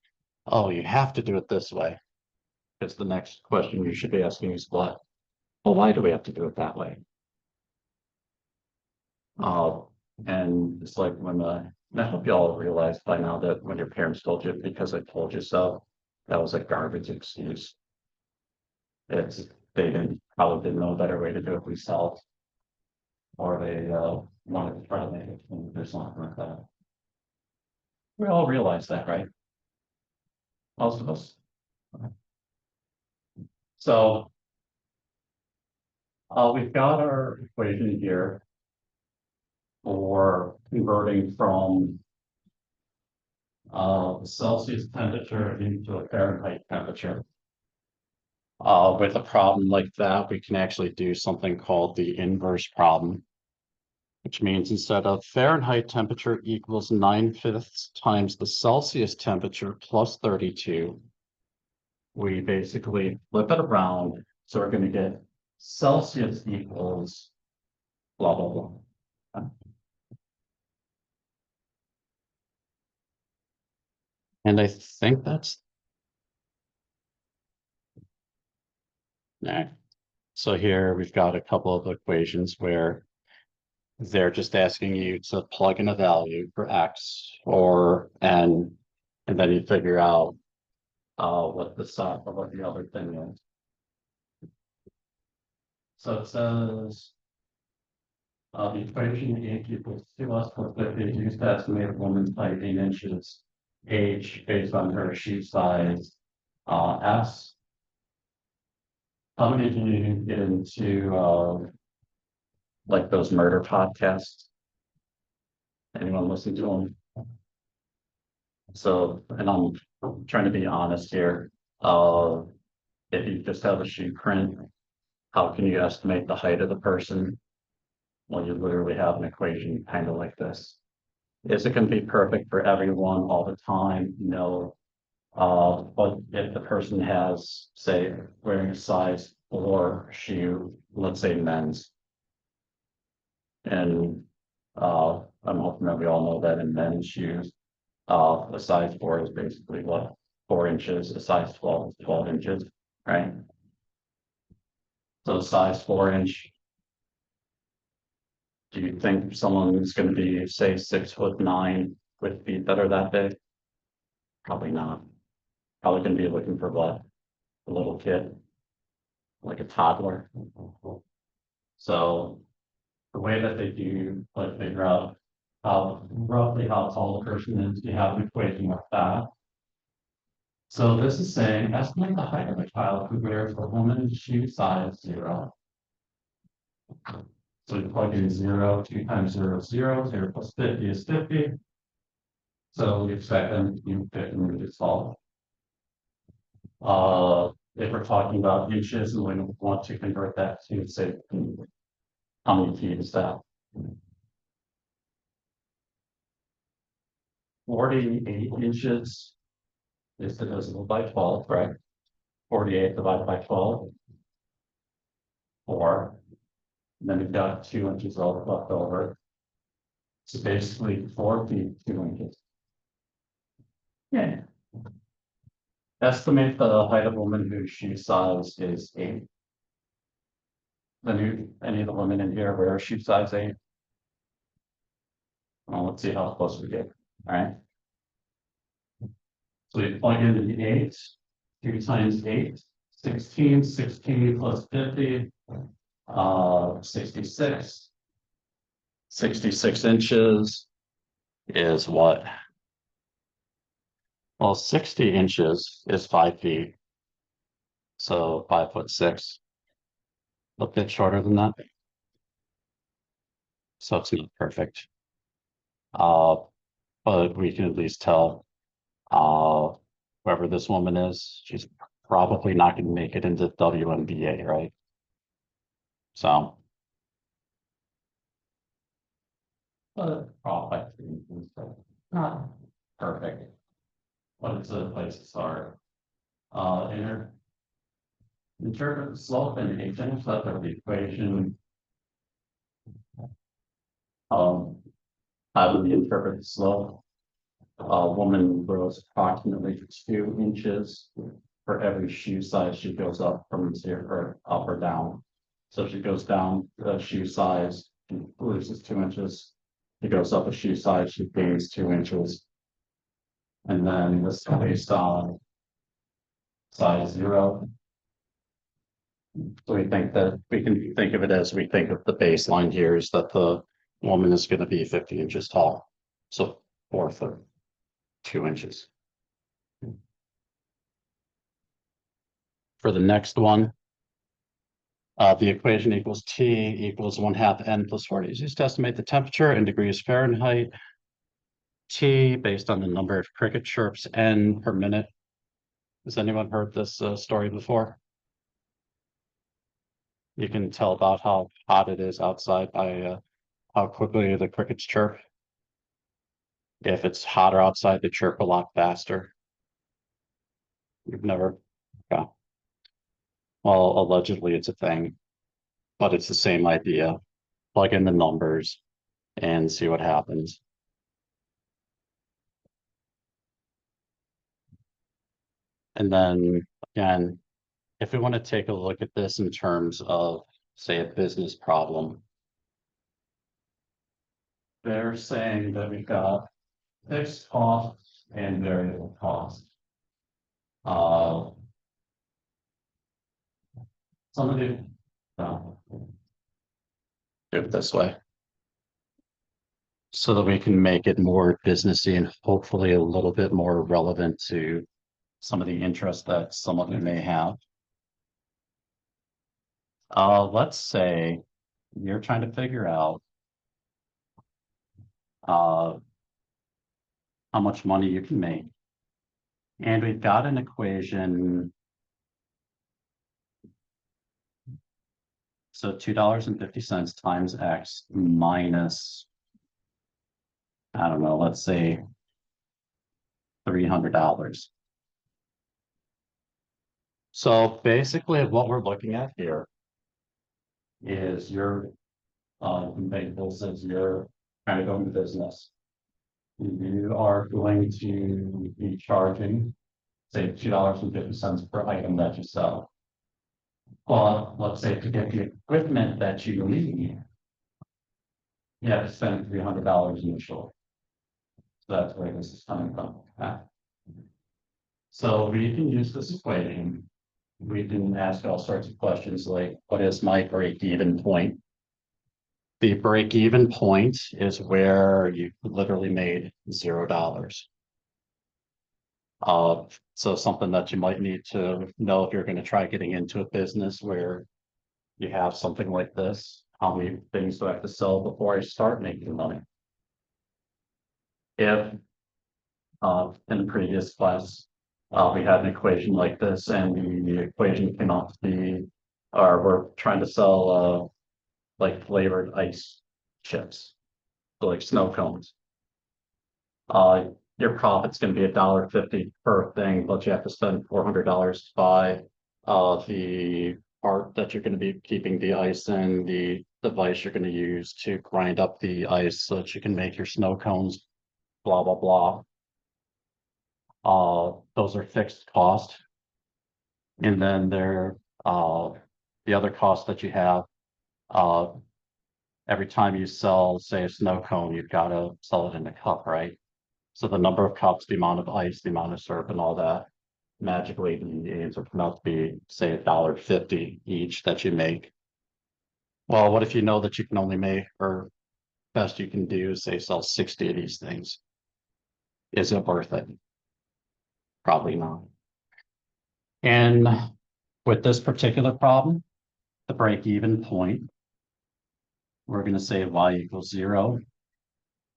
oh, you have to do it this way. Because the next question you should be asking is what? Well, why do we have to do it that way? And it's like when I hope you all realize by now that when your parents told you because I told you so, that was a garbage excuse. They probably didn't know a better way to do it themselves, or they wanted to try to make it or something like that. We all realize that, right? Most of us. So we've got our equation here for converting from the Celsius temperature into a Fahrenheit temperature. With a problem like that, we can actually do something called the inverse problem, which means instead of Fahrenheit temperature equals 9/5 times the Celsius temperature plus 32, we basically flip it around. So we're going to get Celsius equals blah, blah, blah. And I think that's, nah. So here we've got a couple of equations where they're just asking you to plug in a value for X or N, and then you figure out what the sum or what the other thing is. So it says the equation H equals 2s plus 50 is used to estimate a woman's height in inches, age based on her shoe size, S. How many do you get into like those murder podcasts? Anyone listen to them? So, and I'm trying to be honest here. If you just have a shoe print, how can you estimate the height of the person when you literally have an equation kind of like this? Is it going to be perfect for everyone all the time? No. But if the person has, say, wearing a size 4 shoe, let's say men's, and I'm hoping that we all know that in men's shoes, a size 4 is basically what, 4 inches, a size 12 is 12 inches, right? So a size 4 inch, do you think someone's going to be, say, 6'9" with feet that are that big? Probably not. Probably going to be looking for what? A little kid, like a toddler. So the way that they do, like figure out how roughly how tall the person is, you have an equation with that. So this is saying estimate the height of a child who wears a woman's shoe size 0. So you plug in 0, 2 times 0 is 0, 0 plus 50 is 50. So we expect them to be 50 meters tall. If we're talking about inches and we want to convert that to say, how many feet is that? 48 inches is divisible by 12, right? 48 divided by 12, 4. And then we've got 2 inches left over. So basically 4 feet, 2 inches. Yeah. Estimate the height of a woman whose shoe size is 8. Any of the women in here wear shoe size 8? Well, let's see how close we get. All right. So we plug in the 8, 2 times 8, 16, 16 plus 50, 66. 66 inches is what? Well, 60 inches is 5 feet. So 5'6". A bit shorter than that. So it's not perfect. Uh, but we can at least tell uh, whoever this woman is, she's probably not going to make it into WNBA, right? So, probably not perfect, but it's a place to start. In terms of slope and h-intercept of the equation, um, how do we interpret the slope? A woman grows approximately 2 inches for every shoe size she goes up from 0 or up or down. So if she goes down the shoe size, she loses 2 inches. She goes up a shoe size, she gains 2 inches. And then this is based on size 0. So we think that we can think of it as we think of the baseline here is that the woman is going to be 50 inches tall. So 4 foot, 2 inches. For the next one, the equation equals T equals 1/2 N plus 40 is used to estimate the temperature in degrees Fahrenheit. T based on the number of cricket chirps N per minute. Has anyone heard this story before? You can tell about how hot it is outside by how quickly the crickets chirp. If it's hotter outside, they chirp a lot faster. You've never, yeah. Well, allegedly it's a thing, but it's the same idea. Plug in the numbers and see what happens. And then again, if we want to take a look at this in terms of, say, a business problem, they're saying that we've got fixed costs and variable costs. Uh, some of you, do it this way so that we can make it more businessy and hopefully a little bit more relevant to some of the interest that some of you may have. Let's say you're trying to figure out uh, how much money you can make. And we've got an equation. So $2.50 times X minus, I don't know, let's say $300. So basically what we're looking at here is your example says you're trying to go into business. You are going to be charging, say, $2.50 per item that you sell. Well, let's say to get the equipment that you need, you have to spend $300 initially. So that's where this is coming from. So we can use this equation. We can ask all sorts of questions like, what is my break-even point? The break-even point is where you literally made $0. So something that you might need to know if you're going to try getting into a business where you have something like this. How many things do I have to sell before I start making money? If in the previous class, we had an equation like this, and the equation cannot be, or we're trying to sell like flavored ice chips, so like snow cones. Uh, your profit's going to be $1.50 per thing, but you have to spend $400 to buy the part that you're going to be keeping the ice in, the device you're going to use to grind up the ice so that you can make your snow cones, blah blah blah. Those are fixed cost. And then there, the other cost that you have, uh, every time you sell, say, a snow cone, you've got to sell it in a cup, right? So the number of cups, the amount of ice, the amount of syrup and all that, magically the answer come out to be, say, $1.50 each that you make. Well, what if you know that you can only make, or best you can do is say sell 60 of these things? Is it worth it? Probably not. And with this particular problem, the break-even point, we're going to say y equals 0.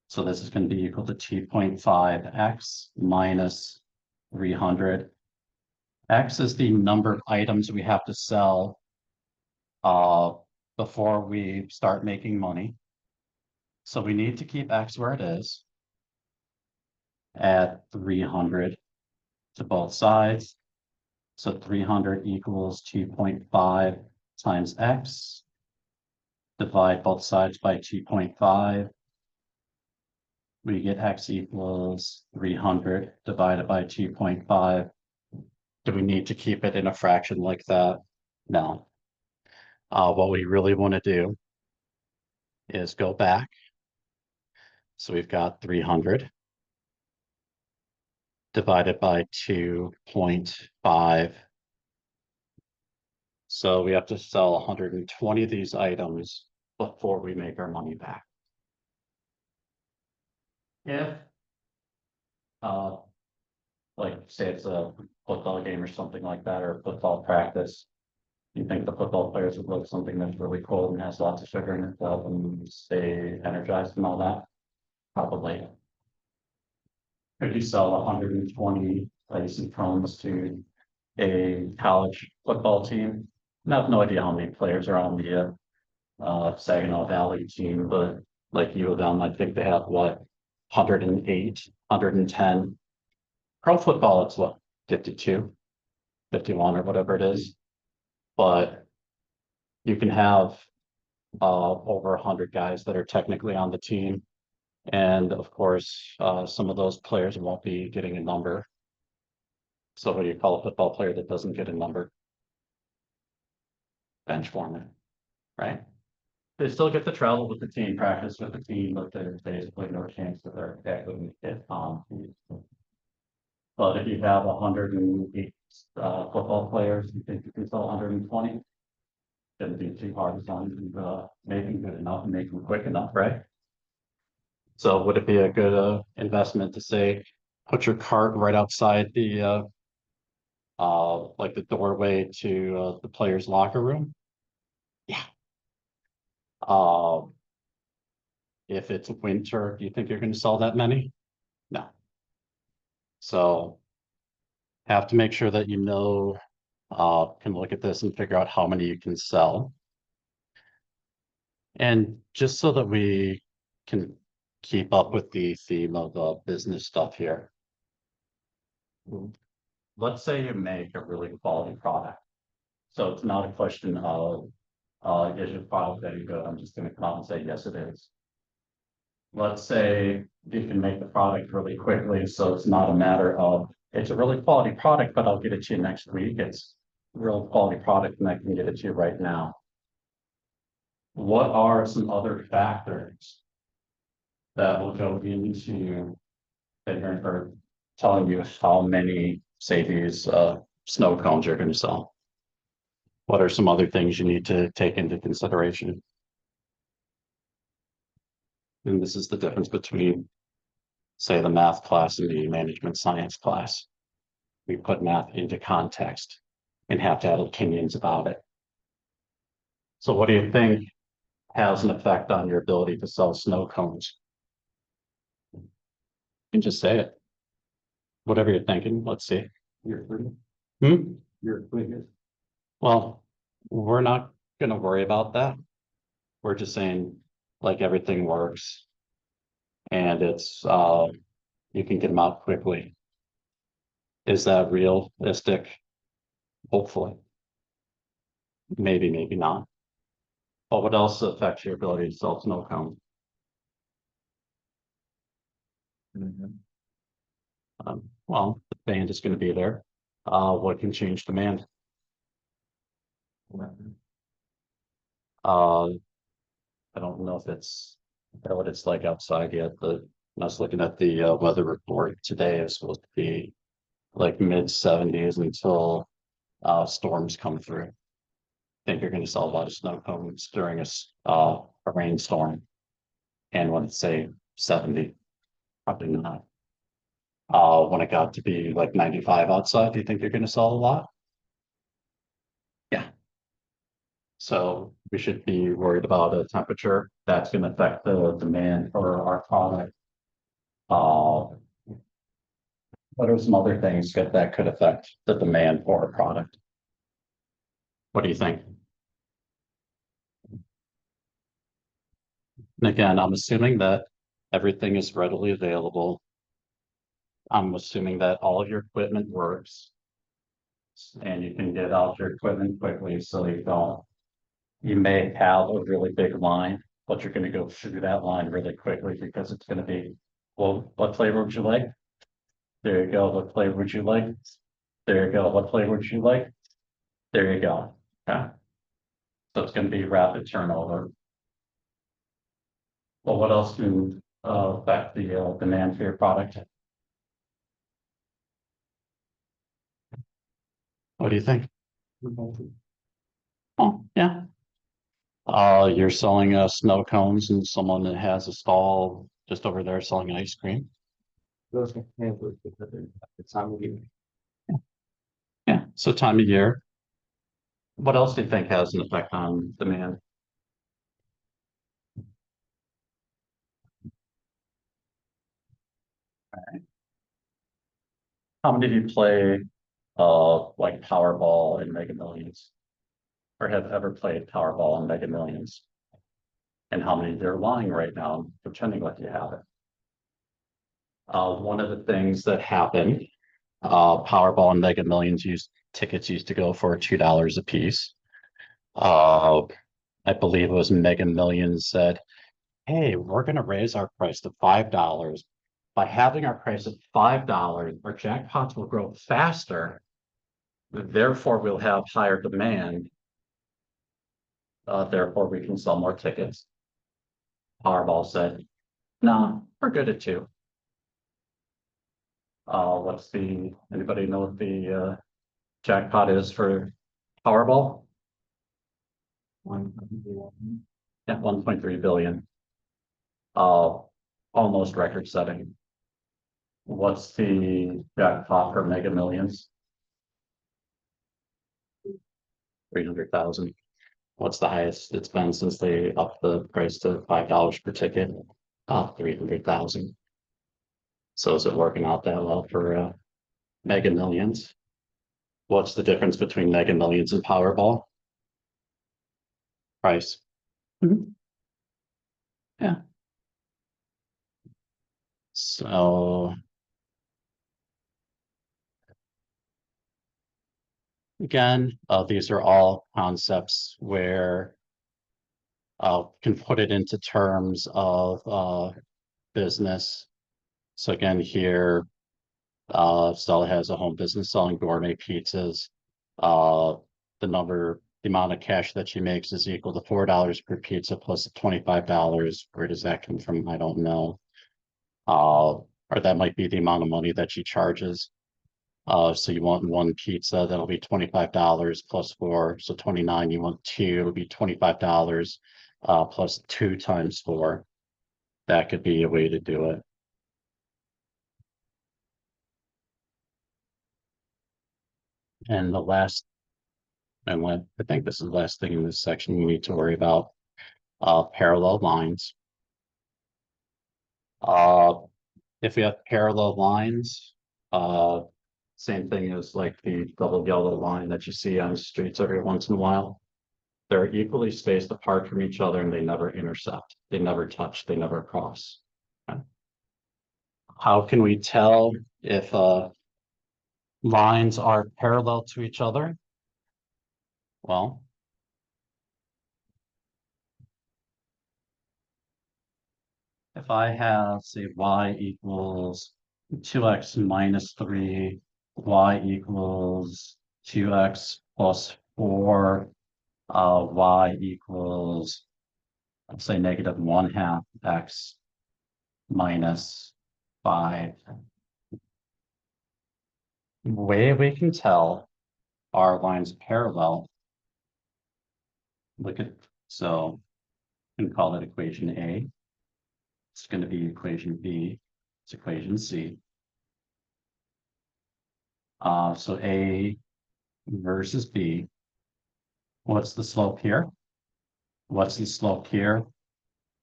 So this is going to be equal to 2.5x minus 300. X is the number of items we have to sell before we start making money. So we need to keep X where it is, add 300 to both sides. So 300 equals 2.5 times X. Divide both sides by 2.5. We get X equals 300 divided by 2.5. Do we need to keep it in a fraction like that? No. What we really want to do is go back. So we've got 300 divided by 2.5. So we have to sell 120 of these items before we make our money back. If, uh, like, say it's a football game or something like that, or football practice, you think the football players would look something that's really cold and has lots of sugar in it to help them stay energized and all that? Probably. Could you sell 120 icy cones to a college football team? I have no idea how many players are on the Saginaw Valley team, but like U of M, I think they have what, 108, 110. Pro football, it's what, 52, 51, or whatever it is. But you can have over 100 guys that are technically on the team. And of course, some of those players won't be getting a number. So what do you call a football player that doesn't get a number? Bench warmer, right? They still get to travel with the team, practice with the team, but there's basically no chance that they're actually hit on. But if you have 108 football players, you think you can sell 120? Shouldn't be too hard as long as you make them good enough and make them quick enough, right? So would it be a good investment to say, put your cart right outside the like the doorway to the players' locker room? Yeah. Uh, if it's winter, do you think you're going to sell that many? No. So have to make sure that you know, can look at this and figure out how many you can sell. And just so that we can keep up with the theme of business stuff here, let's say you make a really quality product. So it's not a question of, is your product any good? I'm just going to come out and say, yes, it is. Let's say you can make the product really quickly. So it's not a matter of, it's a really quality product, but I'll get it to you next week. It's a real quality product and I can get it to you right now. What are some other factors that will go into figuring or telling you how many, say, these snow cones you're going to sell? What are some other things you need to take into consideration? And this is the difference between, say, the math class and the management science class. We put math into context and have to have opinions about it. So what do you think has an effect on your ability to sell snow cones? You can just say it. Whatever you're thinking, let's see. You're free. You're free. Well, we're not going to worry about that. We're just saying like everything works and it's you can get them out quickly. Is that realistic? Hopefully. Maybe, maybe not. But what else affects your ability to sell snow cone? Well, the band is going to be there. What can change demand? Uh, I don't know if it's what it's like outside yet, but I was looking at the weather report today. It's supposed to be like mid 70s until storms come through. I think you're going to sell a lot of snow cones during a rainstorm. And when it's say 70, probably not. When it got to be like 95 outside, do you think you're going to sell a lot? Yeah. So we should be worried about a temperature that's going to affect the demand for our product. Uh, what are some other things that could affect the demand for a product? What do you think? And again, I'm assuming that everything is readily available. I'm assuming that all of your equipment works and you can get out your equipment quickly so you don't, you may have a really big line, but you're going to go through that line really quickly because it's going to be, well, what flavor would you like? There you go. What flavor would you like? There you go. What flavor would you like? There you go. Okay. So it's going to be rapid turnover. Well, what else can affect the demand for your product? What do you think? Oh, yeah. You're selling snow cones and someone that has a stall just over there selling ice cream. Those can handle it at the time of year. Yeah, so time of year. What else do you think has an effect on demand? How many of you play like Powerball and Mega Millions? or have ever played Powerball and Mega Millions, and how many they're lying right now, pretending like you have it. One of the things that happened, Powerball and Mega Millions tickets used to go for $2 a piece. Uh, I believe it was Mega Millions said, "Hey, we're going to raise our price to $5. By having our price at $5, our jackpots will grow faster. Therefore, we'll have higher demand. Therefore, we can sell more tickets." Powerball said, "No, we're good at two." Anybody know what the jackpot is for Powerball? Yeah, 1.3 billion. Uh, Almost record setting. What's the jackpot for Mega Millions? 300,000. What's the highest it's been since they upped the price to $5 per ticket? 300,000. So is it working out that well for Mega Millions? What's the difference between Mega Millions and Powerball? Price. Mhm. Yeah. So again, these are all concepts where can put it into terms of business. So again, here, Stella has a home business selling gourmet pizzas. Uh, the amount of cash that she makes is equal to $4 per pizza plus $25. Where does that come from? I don't know. Or that might be the amount of money that she charges. So you want one pizza, that'll be $25 plus four, so 29. You want two, it'll be $25 plus two times four. That could be a way to do it. And I think this is the last thing in this section you need to worry about, parallel lines. Uh, if we have parallel lines, uh, same thing as like the double yellow line that you see on the streets every once in a while. They're equally spaced apart from each other and they never intersect. They never touch. They never cross. How can we tell if lines are parallel to each other? Well, if I have, say, y equals 2x minus 3, y equals 2x plus 4, y equals, let's say, negative 1/2 x minus 5. The way we can tell are lines parallel. So we can call that equation A. It's going to be equation B. It's equation C. So A versus B. What's the slope here? What's the slope here?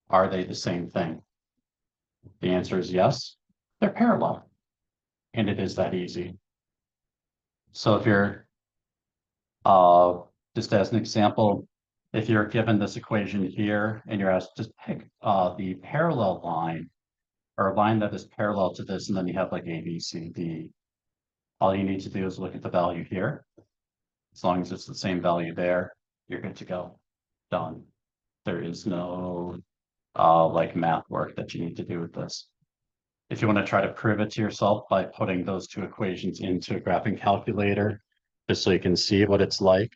Are they the same thing? The answer is yes. They're parallel. And it is that easy. So if you're, uh, just as an example, if you're given this equation here and you're asked just pick the parallel line or a line that is parallel to this, and then you have like A, B, C, D. All you need to do is look at the value here. As long as it's the same value there, you're good to go. Done. There is no like math work that you need to do with this. If you want to try to prove it to yourself by putting those two equations into a graphing calculator, just so you can see what it's like.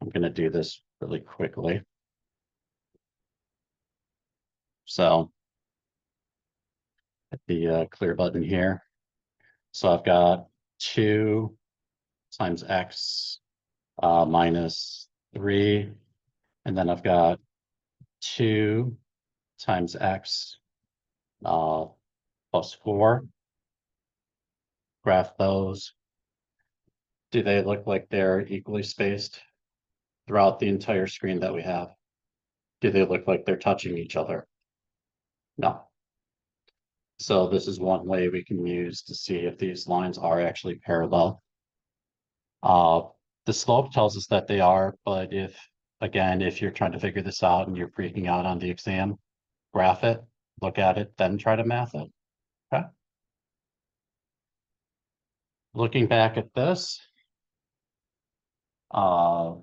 I'm going to do this really quickly. So hit the clear button here. So I've got 2 times x minus 3. And then I've got 2 times x plus 4. Graph those. Do they look like they're equally spaced throughout the entire screen that we have? Do they look like they're touching each other? No. So this is one way we can use to see if these lines are actually parallel. The slope tells us that they are, but again, if you're trying to figure this out and you're freaking out on the exam, graph it, look at it, then try to math it. Okay. Looking back at this, uh,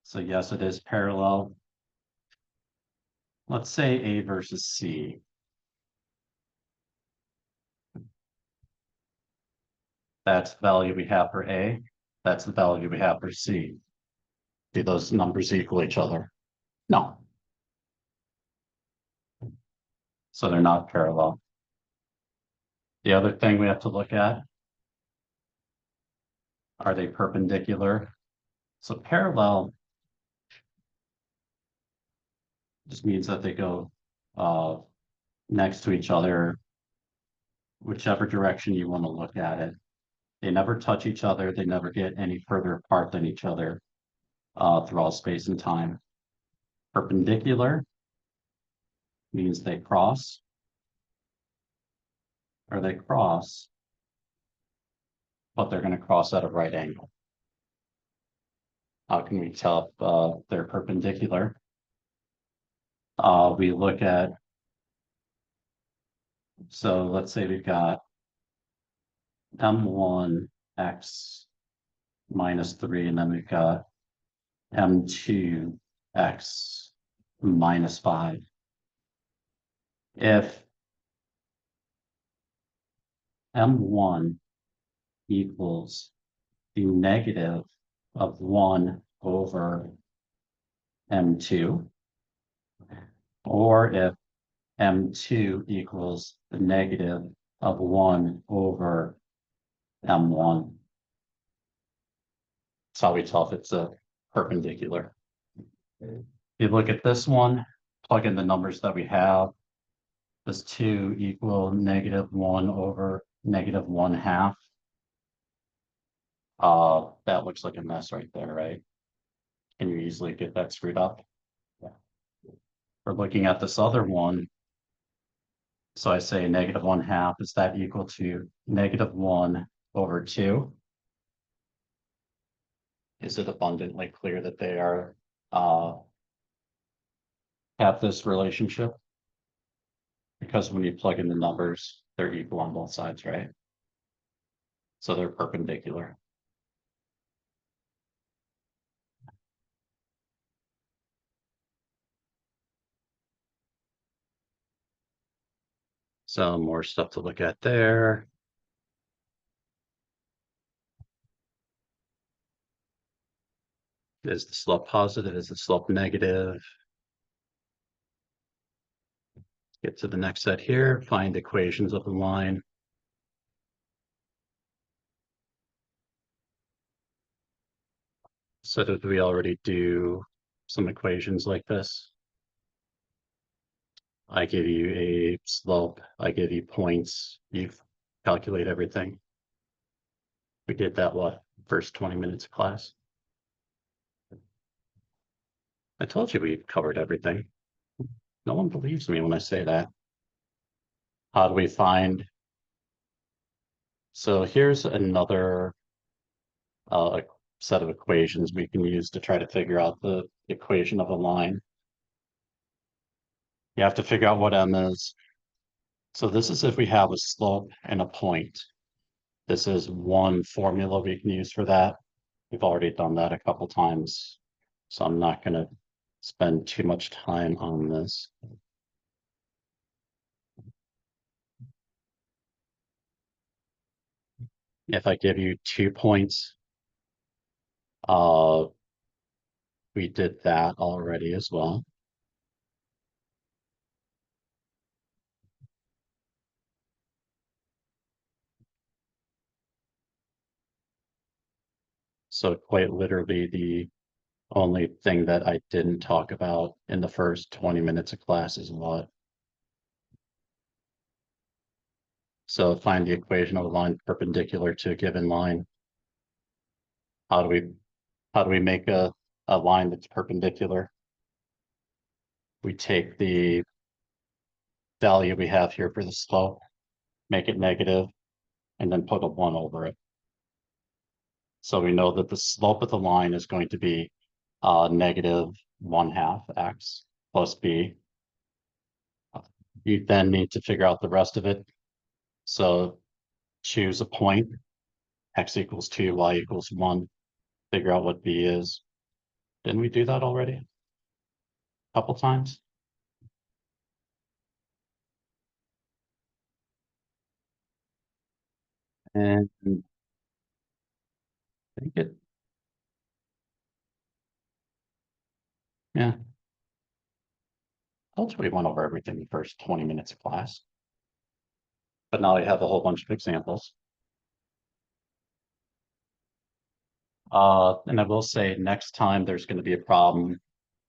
so yes, it is parallel. Let's say A versus C. That's the value we have for A. That's the value we have for C. Do those numbers equal each other? No. So they're not parallel. The other thing we have to look at, are they perpendicular? So parallel just means that they go uh, next to each other, whichever direction you want to look at it. They never touch each other. They never get any further apart than each other through all space and time. Perpendicular means they cross, or they cross, but they're going to cross at a right angle. How can we tell if they're perpendicular? We look at, so let's say we've got m1x minus 3, and then we've got m2x minus 5. If m1 equals the negative of 1 over m2, or if m2 equals the negative of 1 over m1. That's how we tell if it's a perpendicular. If you look at this one, plug in the numbers that we have. Does 2 equal negative 1 over negative 1/2? That looks like a mess right there, right? Can you easily get that screwed up? Yeah. We're looking at this other one. So I say negative 1/2, is that equal to negative 1 over 2? Is it abundantly clear that they are have this relationship? Because when you plug in the numbers, they're equal on both sides, right? So they're perpendicular. So more stuff to look at there. Is the slope positive? Is the slope negative? Get to the next set here, find equations of the line. So did we already do some equations like this? I give you a slope, I give you points, you calculate everything. We did that, what, first 20 minutes of class? I told you we covered everything. No one believes me when I say that. How do we find? So here's another set of equations we can use to try to figure out the equation of a line. You have to figure out what m is. So this is if we have a slope and a point. This is one formula we can use for that. We've already done that a couple times, so I'm not going to spend too much time on this. If I give you 2 points, we did that already as well. So quite literally the only thing that I didn't talk about in the first 20 minutes of class is what? So find the equation of a line perpendicular to a given line. How do we make a line that's perpendicular? We take the value we have here for the slope, make it negative, and then put a 1 over it. So we know that the slope of the line is going to be negative 1/2 x plus b. You then need to figure out the rest of it. So choose a point, x equals 2, y equals 1, figure out what b is. Didn't we do that already? A couple times? And I think it, yeah, told you we went over everything the first 20 minutes of class. But now I have a whole bunch of examples. And I will say next time there's going to be a problem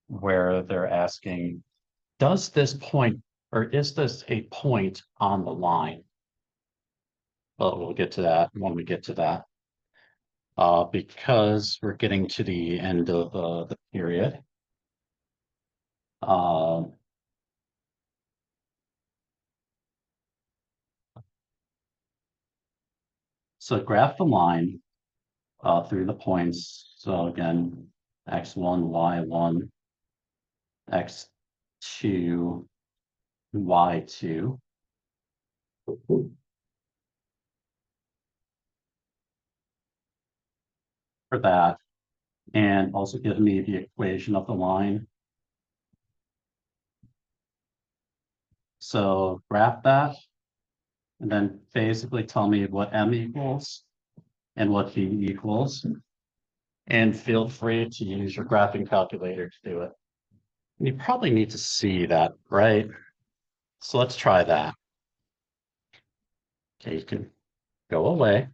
where they're asking, does this point or is this a point on the line? Well, we'll get to that when we get to that. Because we're getting to the end of the period. Um, so graph the line through the points. So again, x1, y1, x2, y2. For that, and also give me the equation of the line. So graph that, and then basically tell me what m equals and what b equals. And feel free to use your graphing calculator to do it. And you probably need to see that, right? So let's try that. Okay, you can go away.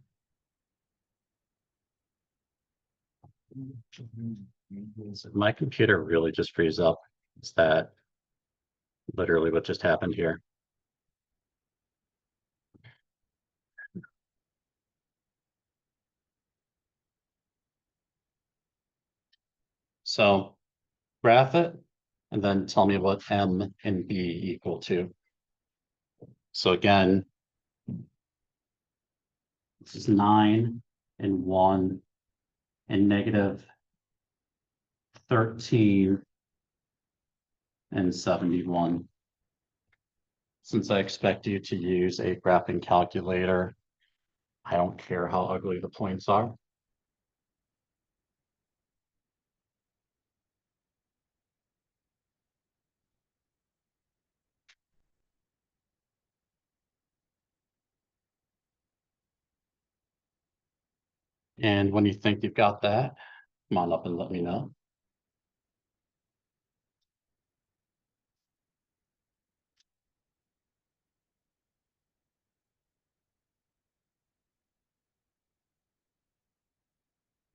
My computer really just frees up. Is that literally what just happened here? So graph it and then tell me what m and b equal to. So again, this is 9 and 1 and negative 13 and 71. Since I expect you to use a graphing calculator, I don't care how ugly the points are. And when you think you've got that, come on up and let me know.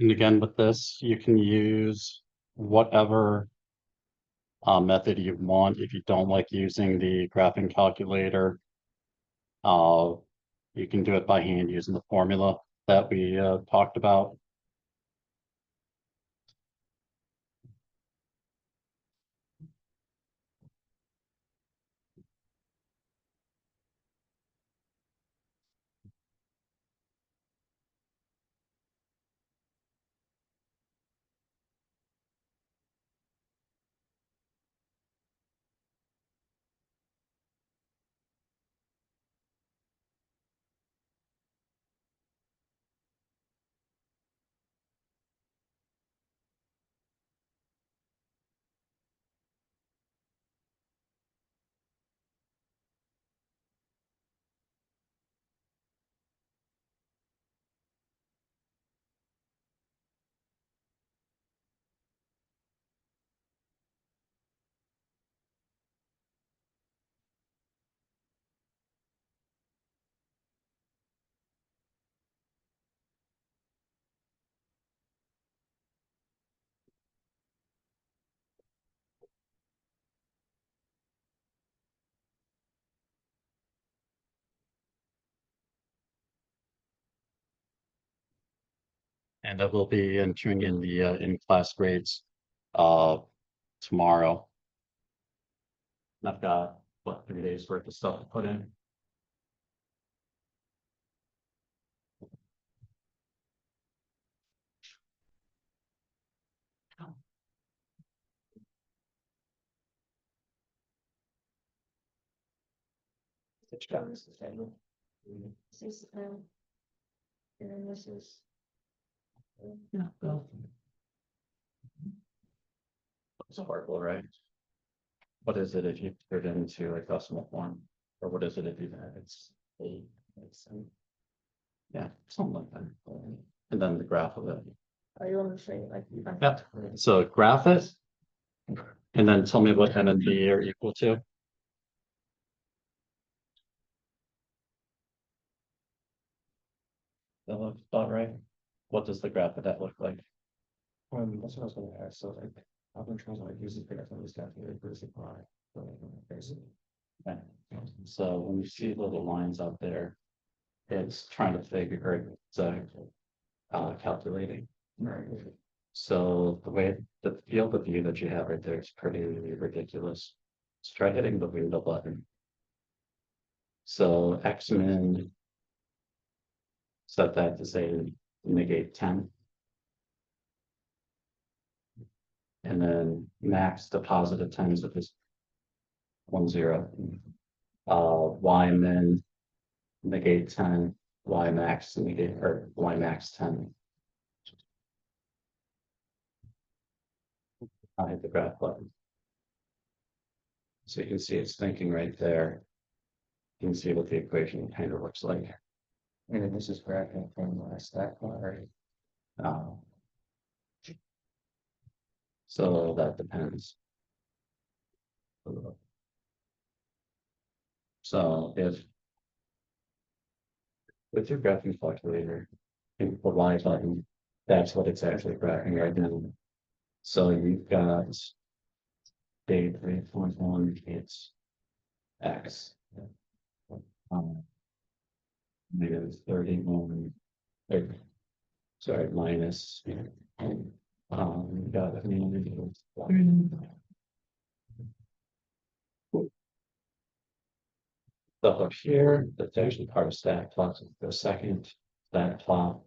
And again, with this, you can use whatever method you want. If you don't like using the graphing calculator, uh, you can do it by hand using the formula that we talked about. And I will be entering in the in-class grades uh, tomorrow. And I've got, what, 3 days worth of stuff to put in. Which guy is this? This is, and then this is. Yeah. It's horrible, right? What is it if you put it into a decimal form? Or what is it if you it's a yeah, something like that. And then the graph of it. Are you want to say like? Yep. So graph it. And then tell me what n and b are equal to. That looks about right. What does the graph of that look like? That's what I was gonna ask, so like, I've been trying to like use this figure from this calculator versus apply. Basically. Okay. So when you see little lines out there, it's trying to figure it's calculating. Right. So the way the field of view that you have right there is pretty ridiculous. Let's try hitting the window button. So X min, set that to say negate 10. And then max to positive 10s, which is 1, 0. Y min negate 10, Y max negate, or Y max 10. I hit the graph button. So you can see it's thinking right there. You can see what the equation kind of looks like. And then this is graphing from stack bar, right? Uh, so that depends. So if with your graphing calculator, you the Y button, that's what it's actually graphing right now. So you've got day 3.1, it's X. Maybe it was 31, sorry, minus. Got it. So up here, that's actually part of stack plot. The second stack plot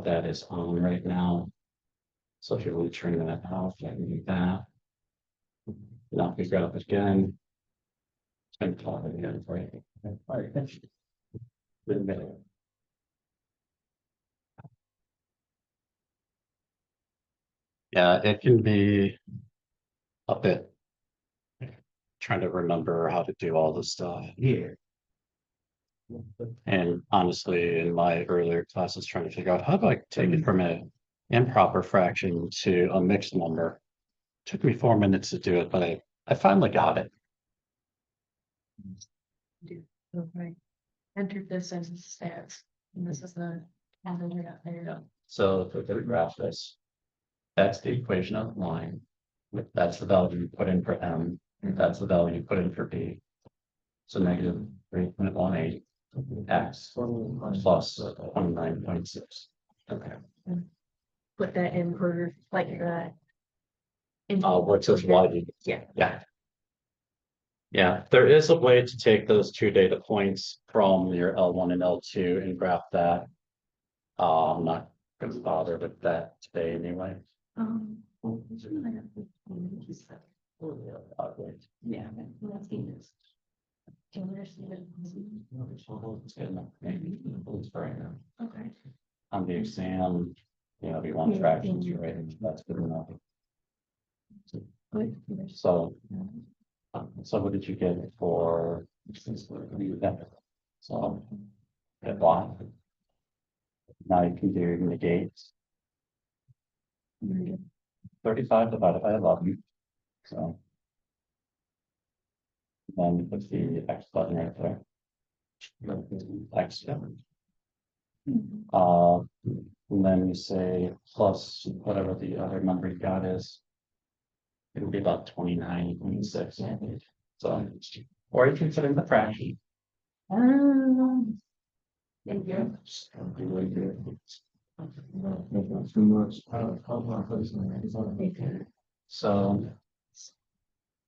that is on right now. So if you want to turn that off, I can do that. Now we grab it again. And plot it again for you. All right, thank you. Yeah, it can be a bit trying to remember how to do all this stuff here. And honestly, in my earlier classes, trying to figure out how do I take it from an improper fraction to a mixed number. Took me 4 minutes to do it, but I finally got it. Okay. Enter this as stats, and this is the calendar out there. Yeah. So if we graph this, that's the equation of the line. That's the value you put in for M. That's the value you put in for B. So negative 3.18 X plus 29.6. Okay. Put that in for like that. What says Y? Yeah. Yeah. Yeah, there is a way to take those two data points from your L1 and L2 and graph that. I'm not gonna bother with that today anyway. Yeah, that's genius. Okay. On the exam, you know, we want fractions, right? That's good enough. So, so what did you get for? So, get Y. Now you can do negate. 35 divided by 11. So. Then put the X button right there. X. And then you say plus whatever the other number you got is. It'll be about 29.6. So, or you can put in the fraction. Thank you. So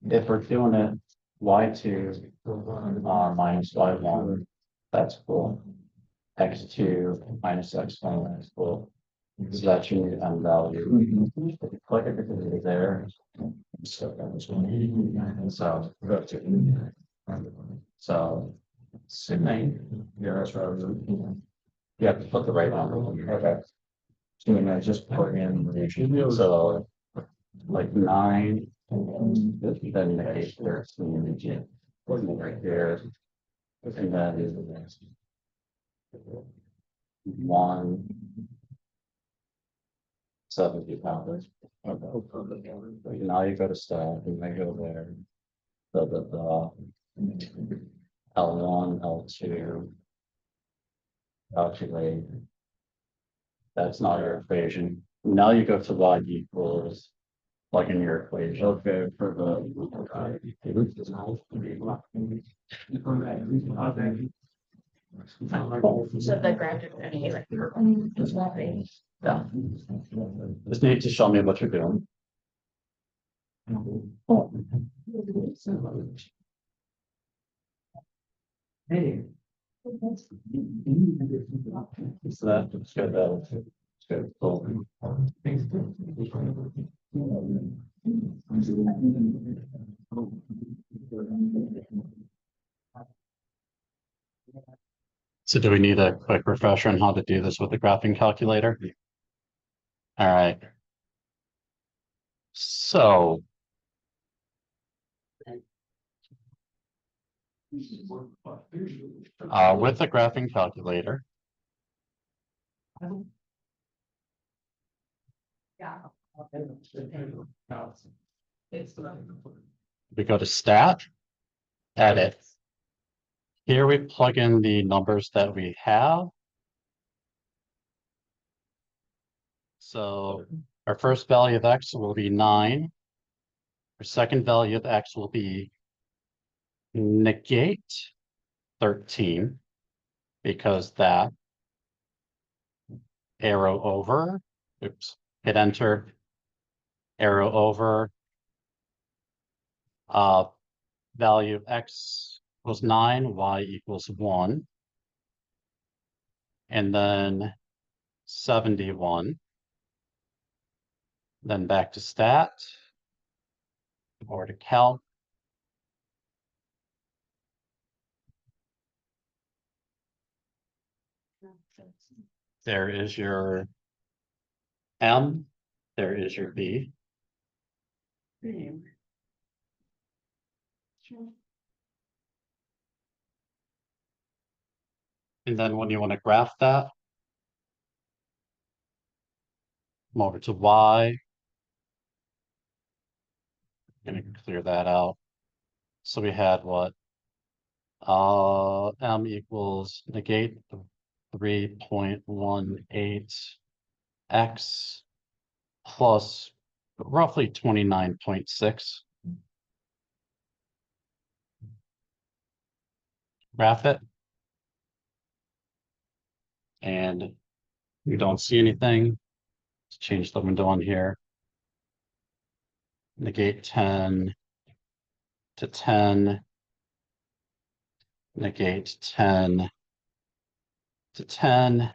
if we're doing it y2 minus y1, that's cool. x2 minus x1, that's cool. So that's your new M value. Click it there. So So, assuming, yeah, that's right. You have to put the right number. Okay. So I just put in, so like 9, then negative 13, right there. And that is the next. 1. 70 pounds. Okay. Now you go to staff and they go there. The L1, L2. Calculate. That's not your equation. Now you go to y equals. Like in your equation. Okay, for So the graph is any like. Yeah. Just need to show me what you're doing. Hey. So that's good. That's good. Cool. So do we need a quick refresher on how to do this with the graphing calculator? All right. So. With the graphing calculator, we go to stat, edit. Here we plug in the numbers that we have. So our first value of x will be 9. Our second value of x will be negate 13, because that arrow over, oops, hit enter, arrow over, value of x equals 9, y equals 1, and then 71. Then back to stat, or to calc. There is your M, there is your B. And then when you want to graph that, come over to Y. Gonna clear that out. So we had what? M equals negate 3.18 x plus roughly 29.6. Graph it. And we don't see anything. Let's change the window on here. Negate 10 to 10. Negate 10 to 10.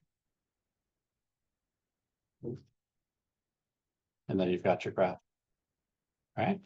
And then you've got your graph. All right.